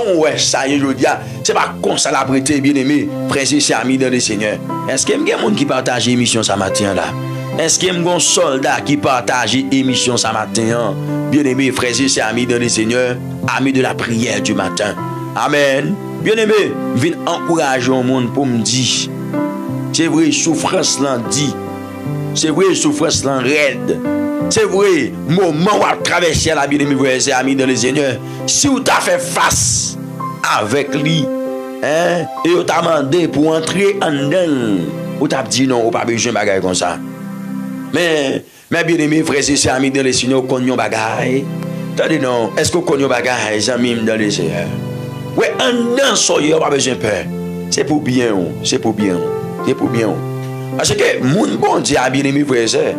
bon ouais ça y est je dis c'est pas comme ça la prêter bien-aimé frères et sœurs amis dans le Seigneur. Est-ce qu'il y a des gens qui partagent l'émission ce matin là? Est-ce qu'il y a des soldats qui partagent l'émission ce matin? Bien-aimé frères et sœurs amis dans le Seigneur, amis de la prière du matin. Amen. Bien-aimé, viens encourager au monde pour me dire c'est vrai souffrance là dit. C'est vrai souffrance là raide. C'est vrai, moment où tu traverses la vie de mes frères et amis dans le Seigneur, si tu as fait face avec lui, hein, et tu as demandé pour entrer en dedans, ou tu as dit non, ou pas besoin de bagaille comme ça. Mais bien aimés frères et amis dans le Seigneur, vous connaissez bagaille. Attendez non, est-ce que vous connaissez bagaille, amis dans le Seigneur? Oui, en dedans, soyez, pas besoin de peur. C'est pour bien, c'est pour bien, c'est pour bien. Parce que mon bon Dieu, bien aimés frères et sœurs,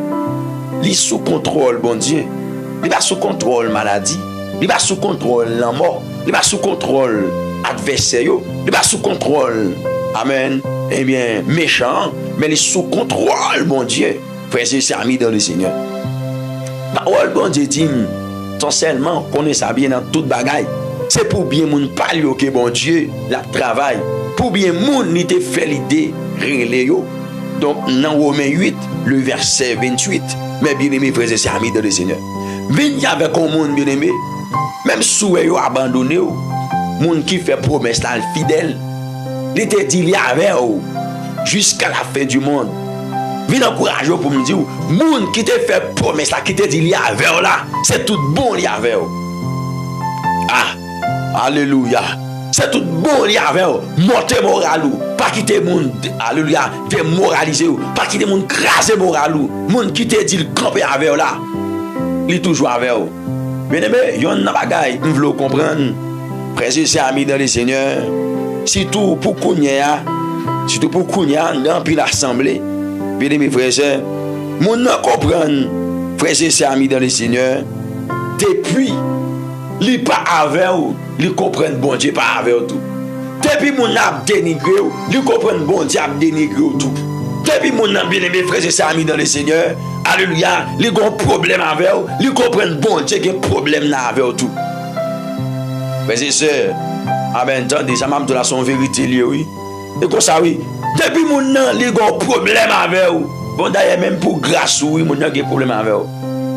il est sous contrôle, bon Dieu. Il n'est pas sous contrôle maladie. Il n'est pas sous contrôle la mort. Il n'est pas sous contrôle adversaire. Il n'est pas sous contrôle, amen, eh bien, méchant. Mais il est sous contrôle, bon Dieu. Frères et sœurs amis dans le Seigneur. Parole, bon Dieu, dit, essentiellement, connaît ça bien dans toute bagaille. C'est pour bien moun parler, ok, bon Dieu, la travail. Pour bien moun, il te fait l'idée, régler yo. Donc, dans Romains 8, le verset 28, mes bien-aimés frères et sœurs amis dans le Seigneur, venez avec un monde bien-aimé, même si vous avez abandonné, monde qui fait promesse là, fidèle, il te dit il y avait jusqu'à la fin du monde. Venez encourager pour me dire, monde qui te fait promesse là, qui te dit il y avait là, c'est tout bon il y avait. Ah, alléluia. C'est tout bon il y avait. Montez moral ou pas quitter monde, alléluia, démoraliser ou pas quitter monde craser moral ou monde qui te dit le camper avec là. Il est toujours avec vous. Bien aimé, il y a une bagaille, nous voulons comprendre. Frères et sœurs amis dans le Seigneur, surtout pour Kounia, dans puis l'assemblée. Bien aimé frères et sœurs, nous comprendre, frères et sœurs amis dans le Seigneur, depuis, il pas avec vous, il comprend bon Dieu pas avec tout. Depuis mon a dénigré, il comprend bon Dieu a dénigré tout. Depuis mon a bien aimé frères et sœurs amis dans le Seigneur, alléluia, il a un problème avec vous, il comprend bon Dieu qui a un problème avec tout. Frères et sœurs, amen, attendez, ça m'a dit la son vérité, oui. Et comme ça, oui, depuis mon a, il a un problème avec vous. Bon d'ailleurs, même pour grâce, oui, mon a un problème avec vous.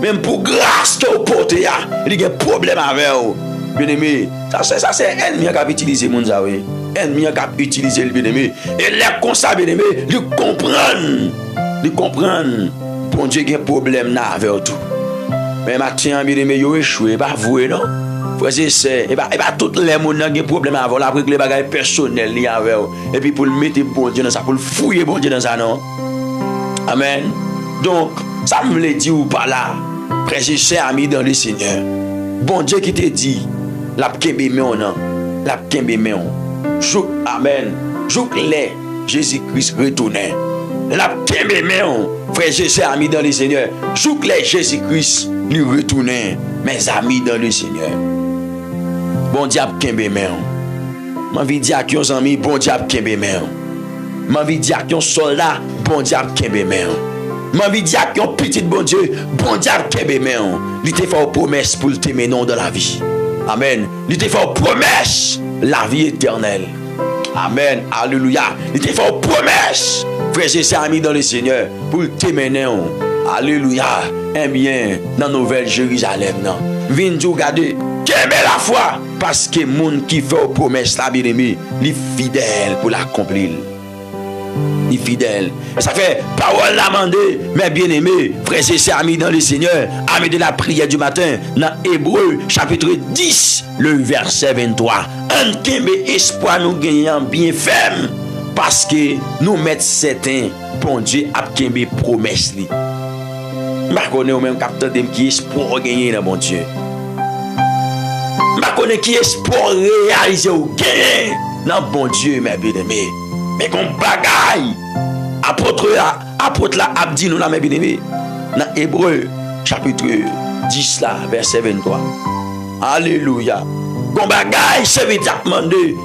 Même pour grâce que vous portez, il y a un problème avec vous. Bien aimé, ça c'est ennemi qui a utilisé mon zawi. Ennemi qui a utilisé le bien aimé. Et les comme ça, bien aimé, ils comprennent. Bon Dieu, il y a un problème avec tout. Mais maintenant, bien aimé, ils ont échoué, pas vous, non? Frères et sœurs, et pas toutes les gens qui ont un problème avec vous, après que les bagages personnels avec vous. Et puis pour le mettre bon Dieu dans ça, pour le fouiller bon Dieu dans ça, non? Amen. Donc, ça me le dit ou pas là. Frères et sœurs amis dans le Seigneur. Bon Dieu qui te dit, la kembe meon non, la kembe meon. Jouk, amen. Jouk les Jésus-Christ retourné. La kembe meon, frères et sœurs amis dans le Seigneur. Jouk les Jésus-Christ lui retourné. Mes amis dans le Seigneur. Bon Dieu kembe meon. Ma vie dit à qui on amis, bon Dieu kembe meon. Ma vie dit à qui on soldat, bon Dieu kembe meon. Ma vie dit à qui on petit bon Dieu kembe meon. Il te fait une promesse pour te mener dans la vie. Amen. Il te fait une promesse, la vie éternelle. Amen. Alléluia. Il te fait une promesse, frères et sœurs amis dans le Seigneur, pour te mener. Alléluia. Eh bien, dans la nouvelle Jérusalem. Viens nous regarder. Qu'aimer la foi. Parce que les gens qui font une promesse, la bien aimé, il est fidèle pour l'accomplir. Il est fidèle. Ça fait parole l'amendée, mais bien aimé, frères et sœurs amis dans le Seigneur, amis de la prière du matin, dans Hébreux chapitre 10, le verset 23. Un kembe espoir nous gagnons bien ferme, parce que nous mettons certains, bon Dieu, à kembe promesse li. Je connais même capteur qui espoir gagner dans bon Dieu. Je connais qui espoir réaliser ou gagner dans bon Dieu, mes bien-aimés. Mais qu'on bagaille, apôtre là, abdi nous la mes bien-aimés, dans Hébreux chapitre 10 là, verset 23. Alléluia. Qu'on bagaille, c'est vite à demander,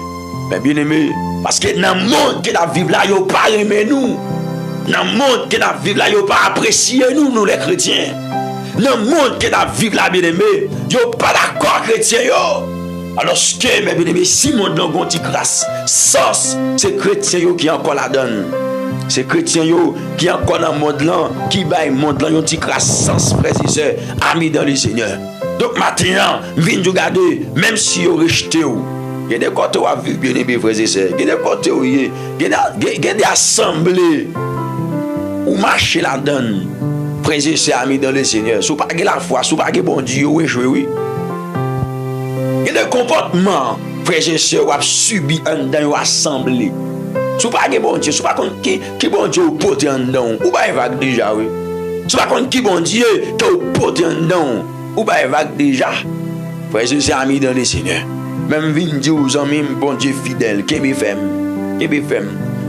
mes bien-aimés, parce que dans le monde que la vie là, yo pas aimer nous. Dans le monde que la vie là, yo pas apprécier nous les chrétiens. Dans le monde que la vie là, bien-aimés, yo pas d'accord chrétien yo. Alors que, mes bien-aimés, si mon don gonti crasse, sens, c'est chrétien qui encore la donne. C'est chrétien qui encore dans le monde là, qui baille le monde là, yon ti crasse sens, frères et sœurs, amis dans le Seigneur. Donc maintenant, viens nous regarder, même si vous rejetez, il y a des côtés où vous avez vu, bien aimés, frères et sœurs, il y a des côtés où il y a des assemblées où marcher la donne, frères et sœurs, amis dans le Seigneur. Si vous n'avez pas la foi, si vous n'avez pas bon Dieu, oui. Il y a des comportements, frères et sœurs, qui ont subi dans une assemblée. Si vous n'avez pas bon Dieu, si vous n'avez pas qui bon Dieu vous porte en dedans, ou pas vague déjà, oui. Si vous n'avez pas qui bon Dieu qui vous porte en dedans, ou pas vague déjà. Frères et sœurs, amis dans le Seigneur. Même vin dire aux amis, bon Dieu fidèle, qui me fait.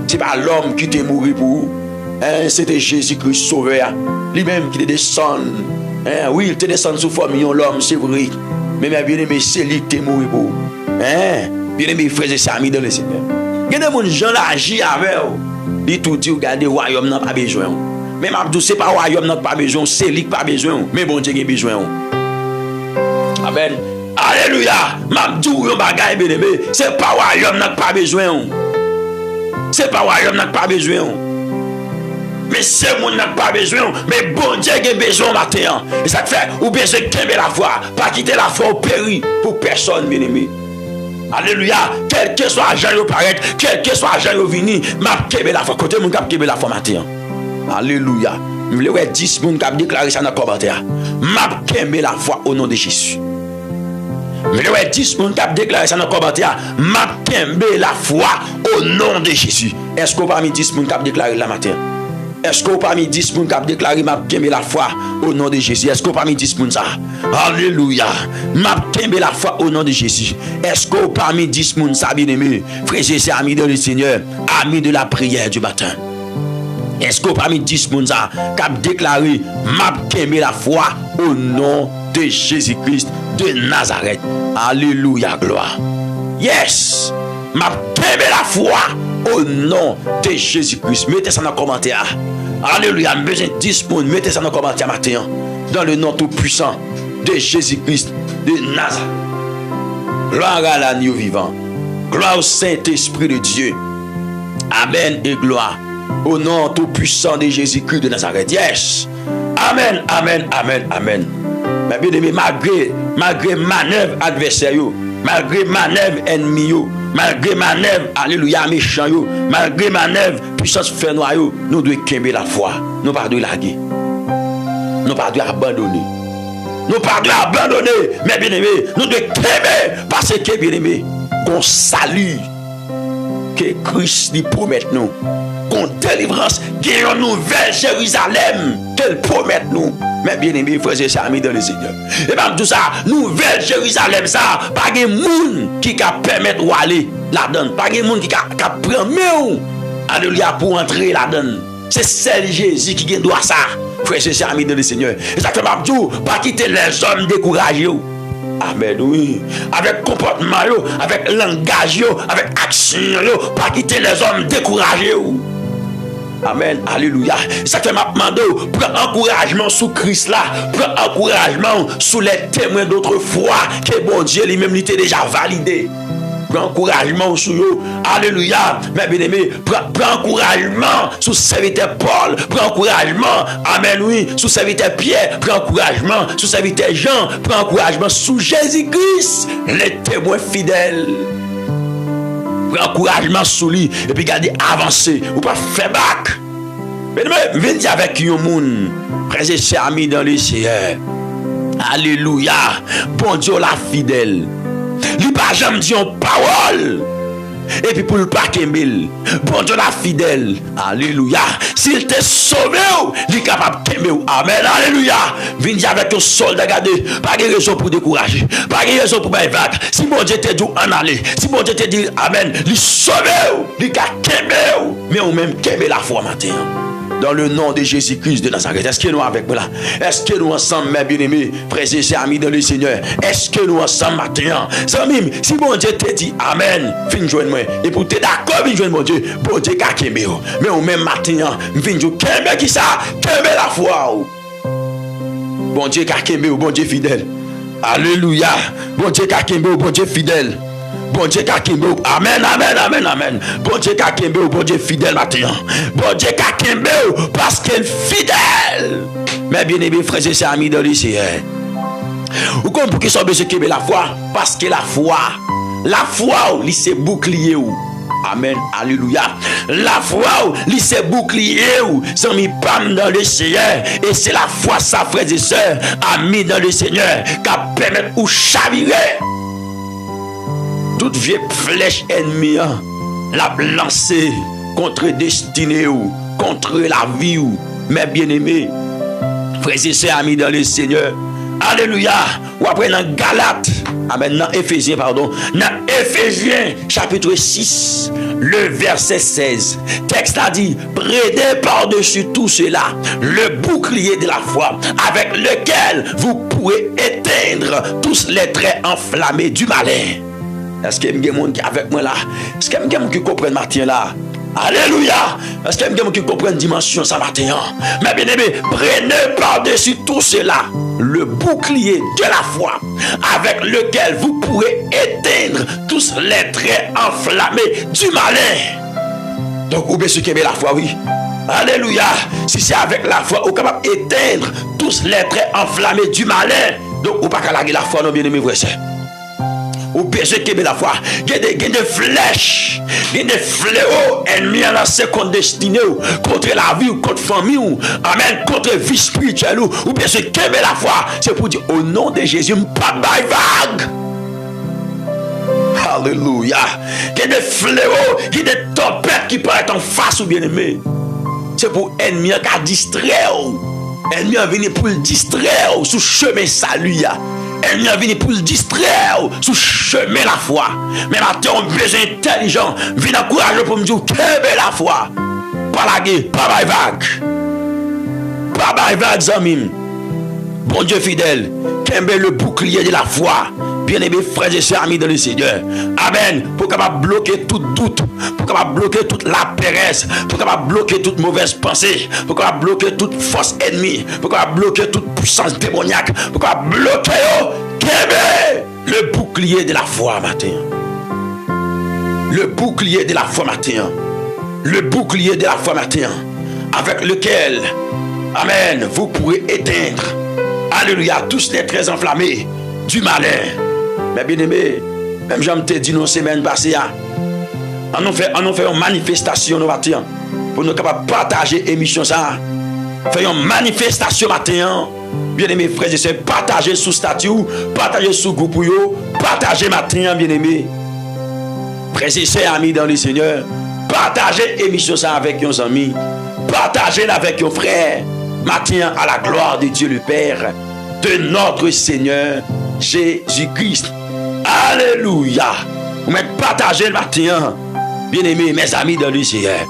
C'est pas l'homme qui t'est mort pour vous. C'était Jésus-Christ sauveur. Lui-même qui te descend. Oui, il te descend sous forme de l'homme, c'est vrai. Mais bien aimé, c'est lui qui t'est mort pour vous. Bien aimé, frères et sœurs, amis dans le Seigneur. Il y a des gens qui agissent avec vous. Ils tout disent, regardez, le royaume n'a pas besoin. Mais Mabdou, ce n'est pas le royaume n'a pas besoin, c'est lui qui n'a pas besoin. Mais bon Dieu a besoin. Amen. Alléluia. Mabdou, yon bagay bien aimé. C'est pas le royaume n'a pas besoin. C'est pas le royaume n'a pas besoin. Mais c'est mon n'a pas besoin. Mais bon Dieu a besoin matin. Et ça fait, ou besoin de quitter la foi. Pas quitter la foi au péri pour personne, bien aimé. Alléluia. Quel que soit l'argent qui paraît, quel que soit l'argent qui vient, m'a kebe la foi. Côté mon cap kebe la foi matin. Alléluia. Je voulais 10 personnes qui ont déclaré ça dans le commentaire. M'a kebe la foi au nom de Jésus. Je voulais 10 personnes qui ont déclaré ça dans le commentaire. M'a kebe la foi au nom de Jésus. Est-ce que parmi 10 personnes qui ont déclaré la matin? Est-ce que parmi 10 personnes qui ont déclaré m'a kebe la foi au nom de Jésus? Est-ce que parmi 10 personnes ça? Alléluia. M'a kebe la foi au nom de Jésus. Est-ce que parmi 10 personnes ça, bien aimé, frères et sœurs, amis de le Seigneur, amis de la prière du matin? Est-ce que parmi 10 personnes ça, qui ont déclaré m'a kebe la foi au nom de Jésus-Christ de Nazareth? Alléluia, gloire. Yes. M'a kebe la foi au nom de Jésus-Christ. Mettez ça dans le commentaire. Alléluia. Besoin de 10 personnes. Mettez ça dans le commentaire matin. Dans le nom tout puissant de Jésus-Christ de Nazareth. Gloire à l'agneau vivant. Gloire au Saint-Esprit de Dieu. Amen et gloire au nom tout puissant de Jésus-Christ de Nazareth. Yes. Amen, amen, amen, amen. Mais bien aimé, malgré manœuvre adversaire, malgré manœuvre ennemi, malgré manœuvre, alléluia, méchant, malgré manœuvre puissance fait noir, nous devons québer la foi. Nous ne devons pas laguer. Nous ne devons pas abandonner. Nous ne devons pas abandonner. Mais bien aimé, nous devons québer parce que bien aimé, qu'on salue que Christ lui promet nous. Qu'on délivrance, qu'il y a une nouvelle Jérusalem qu'elle promet nous. Mais bien aimé, frères et sœurs, amis dans le Seigneur. Et bien tout ça, nouvelle Jérusalem, ça, pas de monde qui peut permettre d'aller là-dedans. Pas de monde qui peut prendre, alléluia, pour entrer là-dedans. C'est seul Jésus qui doit ça, frères et sœurs, amis dans le Seigneur. Et ça fait pas quitter les hommes découragés. Amen, oui. Avec comportement, avec langage, avec action, pas quitter les hommes découragés. Amen, alléluia. Ça fait m'a demandé, prends encouragement sous Christ là, prends encouragement sous les témoins d'autrefois que bon Dieu lui-même était déjà validé. Prends encouragement sur eux, alléluia. Mais bien aimé, prends encouragement sous serviteur Paul, prends encouragement, amen, oui, sous serviteur Pierre, prends encouragement sous serviteur Jean, prends encouragement sous Jésus-Christ, les témoins fidèles. Prends encouragement sous lui, et puis regardez, avancer, ou pas faire back. Mais venez dire avec un monde, frères et sœurs, amis dans le Seigneur. Alléluia. Bon Dieu, la fidèle. Il pas jamais dit une parole. Et puis pour le pas qu'aimer, bon Dieu la fidèle. Alléluia. S'il te sauvé, il est capable de t'aimer. Amen. Alléluia. Viens dire avec un soldat, regardez. Pas de raison pour décourager. Pas de raison pour faire vague. Si bon Dieu te dit en aller. Si bon Dieu te dit amen. Il sauvé. Il est capable de t'aimer. Mais on même t'aimer la foi matin. Dans le nom de Jésus-Christ de Nazareth. Est-ce que nous avec moi là? Est-ce que nous ensemble, mes bien-aimés, frères et sœurs, amis dans le Seigneur? Est-ce que nous ensemble maintenant? Si bon Dieu te dit Amen, fin joindre moi. Et pour te d'accord, fin joindre mon Dieu qu'a kembe. Mais au même matin, fin joindre kembe qui ça? Kembe la foi. Bon Dieu qu'a kembe, bon Dieu fidèle. Alléluia. Bon Dieu kakembe, bon Dieu fidèle. Bon Dieu kakembe. Amen, amen, amen, amen. Bon Dieu kakembe, bon Dieu fidèle maintenant. Bon Dieu kakembe parce qu'il est fidèle. Mais bien aimé frères et sœurs amis dans le Seigneur. Ou comme pour qu'ils soient besoin de la foi, parce que la foi, c'est bouclier. Amen, alléluia. La foi, c'est bouclier. C'est mis pam dans le Seigneur. Et c'est la foi, ça, frères et sœurs, amis dans le Seigneur, qui permet ou chavirer toute vieille flèche ennemie, la lancer contre destinée ou contre la vie. Mes bien-aimés, frères et sœurs, amis dans le Seigneur. Alléluia. Ou après dans Galates, amen, dans Éphésiens, pardon, dans Éphésiens chapitre 6, le verset 16. Texte a dit, prenez par-dessus tout cela le bouclier de la foi, avec lequel vous pourrez éteindre tous les traits enflammés du malin. Est-ce qu'il y a des gens qui avec moi là? Est-ce qu'il y a des gens qui comprennent matin là? Alléluia. Est-ce qu'il y a des gens qui comprennent dimension ça matin? Mais bien aimé, prenez par-dessus tout cela le bouclier de la foi, avec lequel vous pourrez éteindre tous les traits enflammés du malin. Donc, vous pouvez aimer la foi, oui. Alléluia. Si c'est avec la foi, vous êtes capable d'éteindre tous les traits enflammés du malin. Donc, vous ne pouvez pas larguer la foi, non, bien aimé, frère. Ou besoin de la foi. Il y a des flèches, il y a des fléaux ennemis à la seconde destinée contre la vie ou contre la famille. Amen. Contre la vie spirituelle. Ou besoin de la foi. C'est pour dire au nom de Jésus, pas de vague. Alléluia. Il y a des fléaux, il y a des tempêtes qui peuvent être en face ou bien aimé. C'est pour ennemi qui distraire. Ennemi a venu pour le distraire sous chemin salut. Elle a venu pour le distraire sous chemin la foi. Mais maintenant, on a besoin intelligent. Viens encourager pour me dire que la foi. Pas la guerre, pas la vague. Pas la vague, amis. Bon Dieu fidèle, qu'aime le bouclier de la foi. Bien-aimés frères et sœurs amis dans le Seigneur. Amen. Pour capable bloquer tout doute, pour capable bloquer toute la paresse, pour capable bloquer toute mauvaise pensée, pour capable bloquer toute force ennemie, pour capable bloquer toute puissance démoniaque, pour capable bloquer le bouclier de la foi matin. Le bouclier de la foi matin. Le bouclier de la foi matin. Avec lequel, amen, vous pourrez éteindre, alléluia, tous les traits enflammés du malin. Mais bien aimé, même j'aime te dire nos semaines passées, on a fait une manifestation matin pour nous capables de partager l'émission ça. Faisons une manifestation matin. Bien aimé frères et sœurs, partagez sous statut, partagez sous groupe, partagez matin, bien aimé. Frères et sœurs amis dans le Seigneur, partagez l'émission ça avec vos amis, partagez-la avec vos frères. Matin à la gloire de Dieu le Père, de notre Seigneur Jésus-Christ. Alléluia. Vous mettez partager le matin. Bien aimé, mes amis dans le Seigneur.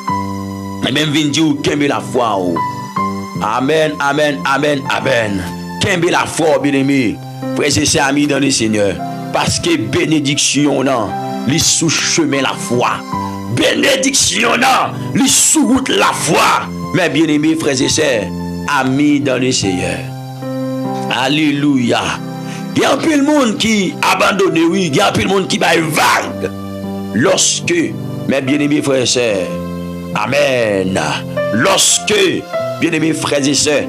Et même venir qu'aimer la foi. Amen, amen, amen, amen. Qu'aimer la foi, bien aimé. Frères et sœurs amis dans le Seigneur. Parce que bénédiction, non, les sous chemin la foi. Bénédiction, non, les sous route la foi. Mais bien aimé, frères et sœurs, amis dans le Seigneur. Alléluia. Il y a un peu de monde qui abandonne, oui. Il y a un peu de monde qui va vague. Lorsque, mes bien-aimés frères et sœurs, amen. Lorsque, bien-aimés frères et sœurs,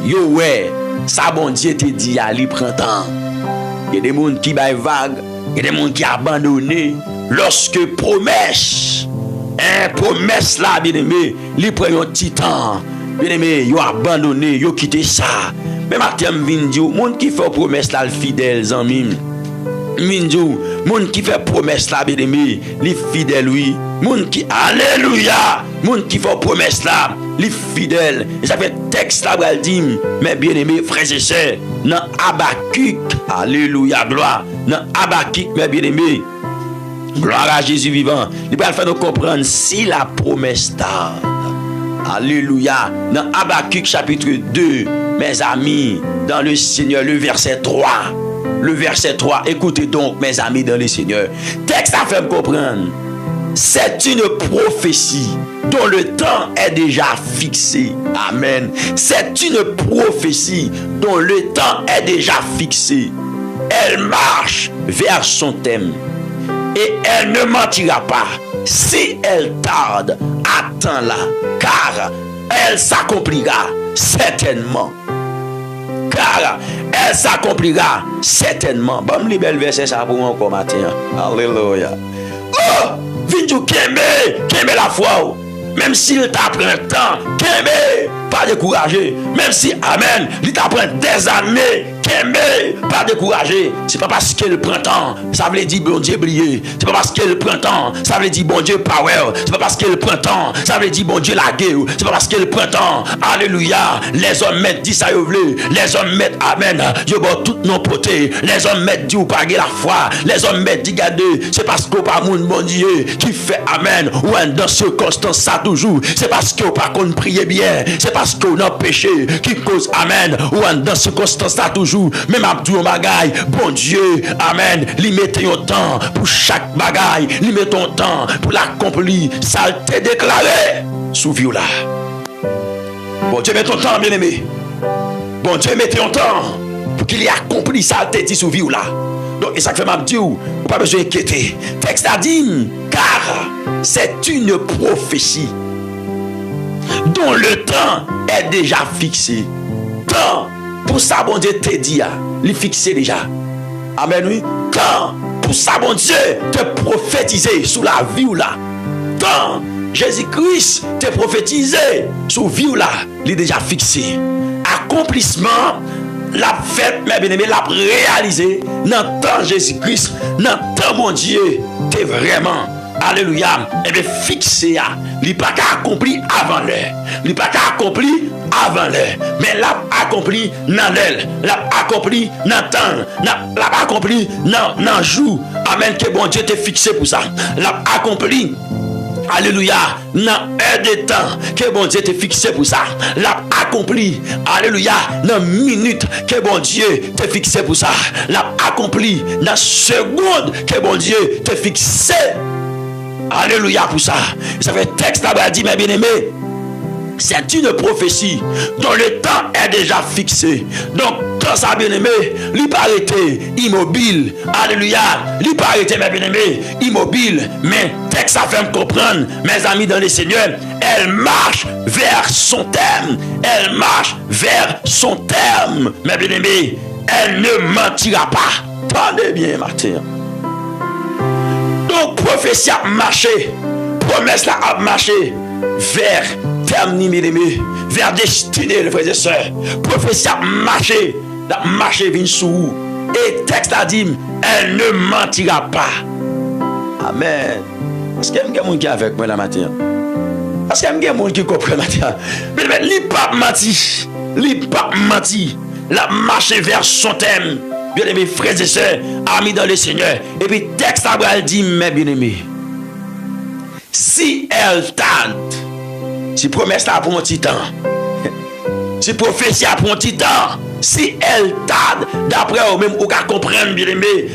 yo ouais, ça bon Dieu te dit à li printemps. Il y a des gens qui va vague. Il y a des gens qui abandonnent. Lorsque promesse, promesse là, bien-aimé, li prend un petit temps. Bien-aimé, yo abandonné, yo quitté ça. Mais maintenant, je monde qui fait promesse là, le fidèle, amis. Monde qui fait promesse là, bien aimé, les fidèles, oui. Monde qui, alléluia, monde qui fait promesse là, les fidèles. Et ça fait texte là, il dit, mais bien aimé, frères et sœurs, dans Habakkuk, alléluia, gloire, dans Habakkuk, mes bien aimé, gloire à Jésus vivant. Il va faire nous comprendre si la promesse tarde. Alléluia. Dans Habakkuk chapitre 2, mes amis, dans le Seigneur, le verset 3. Le verset 3. Écoutez donc, mes amis, dans le Seigneur. Texte à faire me comprendre. c'est une prophétie dont le temps est déjà fixé. Amen. C'est une prophétie dont le temps est déjà fixé. Elle marche vers son thème et elle ne mentira pas. Si elle tarde, attends-la, car elle s'accomplira certainement. Car elle s'accomplira certainement. Bon, les belles versets, ça pour encore matin. Alléluia. Oh, viens kembe la foi. Même s'il t'apprend temps, kembe, pas décourager. Même si, amen, il t'apprend des années, kembe, pas décourager. C'est pas parce que le printemps, ça veut dire bon Dieu briller. C'est pas parce que le printemps, ça veut dire bon Dieu power. C'est pas parce que le printemps, ça veut dire bon Dieu la guerre. C'est pas parce que le printemps, alléluia, les hommes mettent dit ça yo vle. Les hommes mettent amen, yo bon tout non poté. Les hommes mettent dit ou pas la foi. Les hommes mettent dit garder. C'est parce qu'on pas moun bon Dieu qui fait amen. Ou dans circonstance ça toujours. C'est parce qu'on pas qu'on prie bien. C'est parce qu'on a péché qui cause amen. Ou dans circonstance ça toujours. Même Abdou bagaille, bon Dieu, amen. Li mette un temps pour chaque bagaille. Li mette un temps pour l'accomplir. Ça t'est déclaré sous vie là. Bon Dieu, mette un temps, bien aimé. Bon Dieu, mette un temps pour qu'il ait accompli ça t'est dit sous vie là. Donc, et ça fait m'abdou, pas besoin d'inquiéter. Texte a dit, car c'est une prophétie dont le temps est déjà fixé. Temps pour ça, bon Dieu te dit, il fixé déjà. Amen, oui. Quand, pour ça, bon Dieu te prophétiser sous la vie ou là. Quand Jésus-Christ te prophétisé sous vie ou là, il est déjà fixé. Accomplissement, la fête, mes bien-aimés, l'a réalisé dans le temps Jésus-Christ, dans le temps, mon Dieu, t'es vraiment. Alléluia. Et bien fixé, il n'est pas qu'à accompli avant l'heure. Il n'est pas qu'à accompli avant l'heure. Mais l'a accompli dans l'heure. L'a accompli dans le temps. L'a accompli dans le jour. Amen. Que bon Dieu t'est fixé pour ça. L'a accompli. Alléluia. Dans un de temps. Que bon Dieu t'est fixé pour ça. L'a accompli. Alléluia. Dans minute. Que bon Dieu t'est fixé pour ça. L'a accompli. Dans seconde. Que bon Dieu t'est fixé. Alléluia pour ça. Ça fait texte là-bas dit, mes bien-aimés, c'est une prophétie dont le temps est déjà fixé. Donc, quand ça, bien-aimé, il pas arrêté immobile. Alléluia. Il pas arrêté, mes bien-aimés, immobile. Mais texte ça fait me comprendre, mes amis dans le Seigneur, elle marche vers son terme. Elle marche vers son terme, mes bien-aimés. Elle ne mentira pas. Tendez bien, Martin. Donc, prophétie a marché, promesse là a marché vers terme, vers destinée, les frères et sœurs. Prophétie a marché vient sous. Et texte a dit, elle ne mentira pas. Amen. Est-ce qu'il y a des gens qui est avec moi la matin? Est-ce qu'il y a des gens qui comprennent la matin? Mais il n'a pas menti. Il n'a pas menti. Il a marché vers son thème. Bien-aimés, frères et sœurs, amis dans le Seigneur. Et puis, texte Abraham dit, mes bien-aimés, si elle tarde, si promesse là pour un petit temps, si prophétie pour un petit temps, si elle tarde, d'après vous-même, vous comprenez, bien-aimés,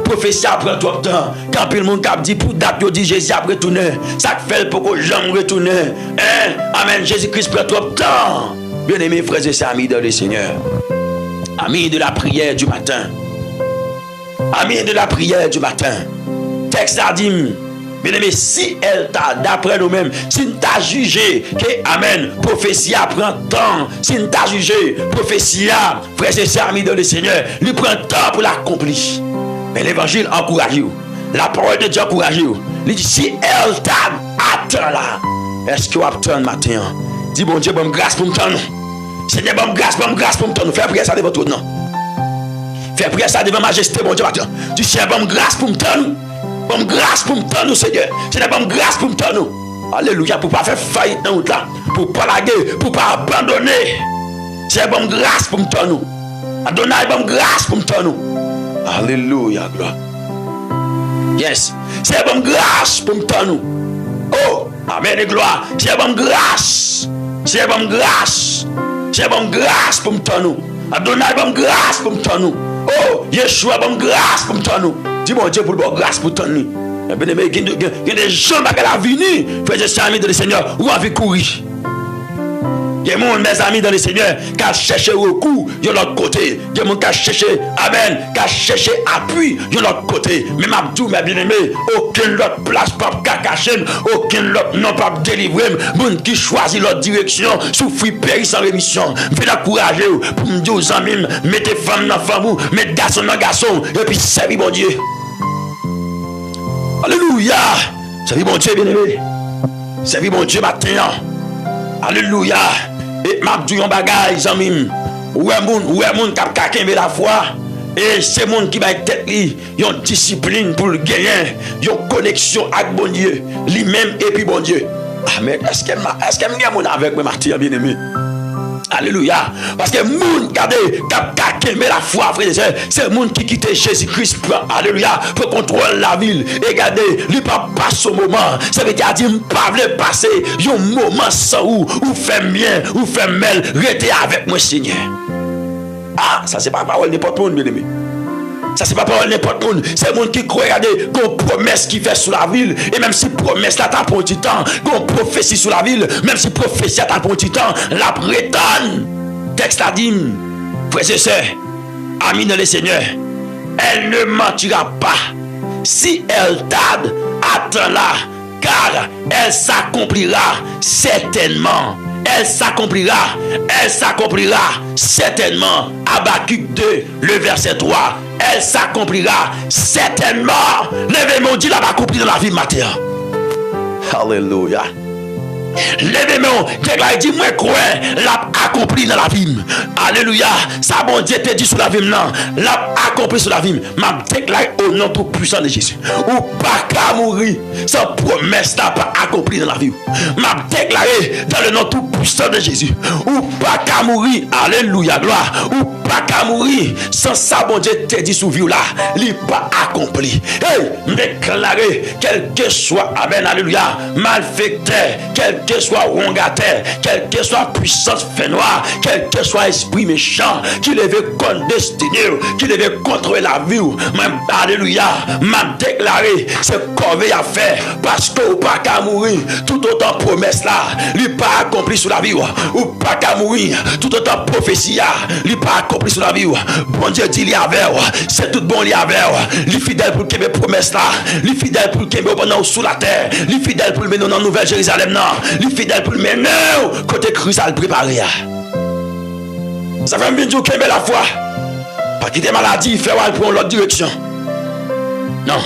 prophétie prend trop de temps. Quand tout le monde dit, pour date, vous dit Jésus a retourné, ça fait pour que j'aime retourner. Amen, Jésus-Christ prend trop de temps. Bien-aimés, frères et sœurs, amis dans le Seigneur. Amis de la prière du matin. Amis de la prière du matin. Texte a dit, bien aimé, si elle t'a, d'après nous-mêmes, si nous t'a jugé que, amen, prophétie prend temps, si nous t'a jugé, prophétie, frères et sœurs, amis de le Seigneur, lui prend temps pour l'accomplir. Mais l'évangile encourage vous. La parole de Dieu encourage vous. Il dit, si elle t'a, attends là. Est-ce que vous attendez le matin? Dis, bon Dieu, bonne grâce pour me tendre. Seigneur, bonne grâce pour me fais prier ça devant tout, non? Fais prier ça devant majesté, bon Dieu, matin. Du Seigneur, bonne grâce pour me tendre. Bonne grâce pour me tendre, Seigneur. Seigneur, bonne grâce pour me tendre. Alléluia, pour ne pas faire faillite dans là. Pour ne pas laguer, pour ne pas abandonner. Seigneur, bonne grâce pour me tendre. Adonai, bonne grâce pour me tendre. Alléluia, gloire. Yes. Seigneur, bonne grâce pour me tendre. Oh, amen et gloire. Seigneur, bonne grâce. Seigneur, bonne grâce. J'ai bonne grâce pour me tendre. Adonai, bonne grâce pour me tendre. Oh, Yeshua, bonne grâce pour me tendre. Dis mon Dieu pour bonne grâce pour me tendre. Bien-aimé, il y a des gens qui sont venus, frères et sœurs, amis dans le Seigneur, ou envie de courir. Il y a des gens, mes amis dans le Seigneur, qui ont cherché recours de l'autre côté. Il y a des gens qui ont cherché, amen, qui ont cherché appui de l'autre côté. Mais ma tout, mes bien-aimés, aucune autre place pas cacher, aucune autre non pas délivrer. Moun qui choisit l'autre direction, souffre, périt sans rémission. Faites encourager pour me dire aux amis, mettez femme dans femme, mettez garçon dans garçon, et puis servir mon Dieu. Alléluia. Servir mon Dieu, bien-aimé. Servir mon Dieu matin. Alléluia. Et m'a dit un bagage, amis. Ouais, moun k'ap kakembe la foi. Et c'est moun qui va être tête li, yon discipline pour le gagner, yon connexion avec bon Dieu, lui-même et puis bon Dieu. Amen. Est-ce qu'il y a moun avec moi, martyr bien-aimé? Alléluia. Parce que moun qui a la foi, frère et sœurs, c'est moun qui quitte Jésus-Christ. Alléluia. Pour contrôler la ville. Et regardez, lui pas passe au moment. Ça veut dire, pas veut passer un moment sans ou fait bien, ou fait mal. Restez avec moi, Seigneur. Ah, ça c'est pas parole n'importe où, bien aimé. Ça c'est pas parole n'importe où. C'est le monde qui croit, regardez, qu'on promesse qui fait sur la ville. Et même si promesse là t'as pour un petit temps, qu'on prophétie sur la ville, même si prophétie t'as pour un petit temps, la prétonne. Texte a dit, frères et sœurs, amis dans le Seigneur, elle ne mentira pas. Si elle tarde, attends-la, car elle s'accomplira certainement. Elle s'accomplira certainement. Habakkuk 2, le verset 3. Elle s'accomplira certainement. Levez mon Dieu, l'a accompli dans la vie matin. Alléluia. Levez-moi, déclarez, dit moi crois, l'a accompli dans la vie. Alléluia. Ça bon Dieu te dit sur la vie, non, l'a accompli sur la vie. M'a déclaré au nom tout puissant de Jésus. Ou pas qu'à mourir, sans promesse n'a pas accompli dans la vie. M'a déclaré dans le nom tout puissant de Jésus. Ou pas qu'à mourir, alléluia, gloire. Ou pas qu'à mourir, sans ça bon Dieu te dit sur vie là, il pas accompli. Hey, déclaré, quel que soit, amen, alléluia, malfecteur, quel que soit rongataire, quel que soit puissance fait noire, quel que soit esprit méchant, qui devait condestiner, qui devait contrôler la vie, même, alléluia, m'a déclaré, c'est corvée à faire, parce que ou pas qu'à mourir, tout autant promesse là, lui pas accompli sur la vie, ou pas qu'à mourir, tout autant prophétie, lui pas accompli sur la vie, bon Dieu dit li avec, c'est tout bon li avec, lui fidèle pour qu'il me promesse là, lui fidèle pour qu'il me pendant sous la terre, lui fidèle pour le mener dans la Nouvelle Jérusalem, non. Les fidèles pour le mener côté crucial préparé. Ça fait bien dire qu'il la foi. Pas quitter maladie, faire pour l'autre direction. Non.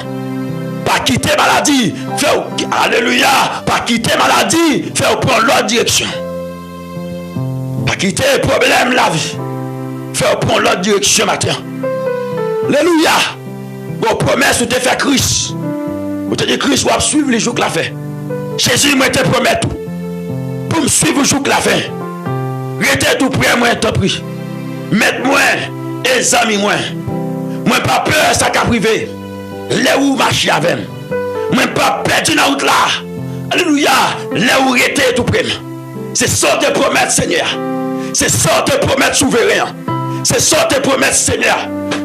Pas quitter maladie, faire alléluia. Pas quitter maladie, faire prendre l'autre direction. Pas quitter problème la vie, faire prendre l'autre direction matin. Alléluia. Bon promesse ou te fait Christ. Vous te dit Christ va suivre les jours que la fait. Jésus m'a te promet tout. Pour me suivre jour que la fin. Restez tout près, moi, t'en prie. Mettez-moi, et amis, moi. Moi, pas peur, ça qu'a privé. Les où marcher avec. Moi, pas perdu dans la route là. Alléluia. Les où restez tout près. C'est ça te promettre, Seigneur. C'est ça te promettre, souverain. C'est ça te promettre, Seigneur.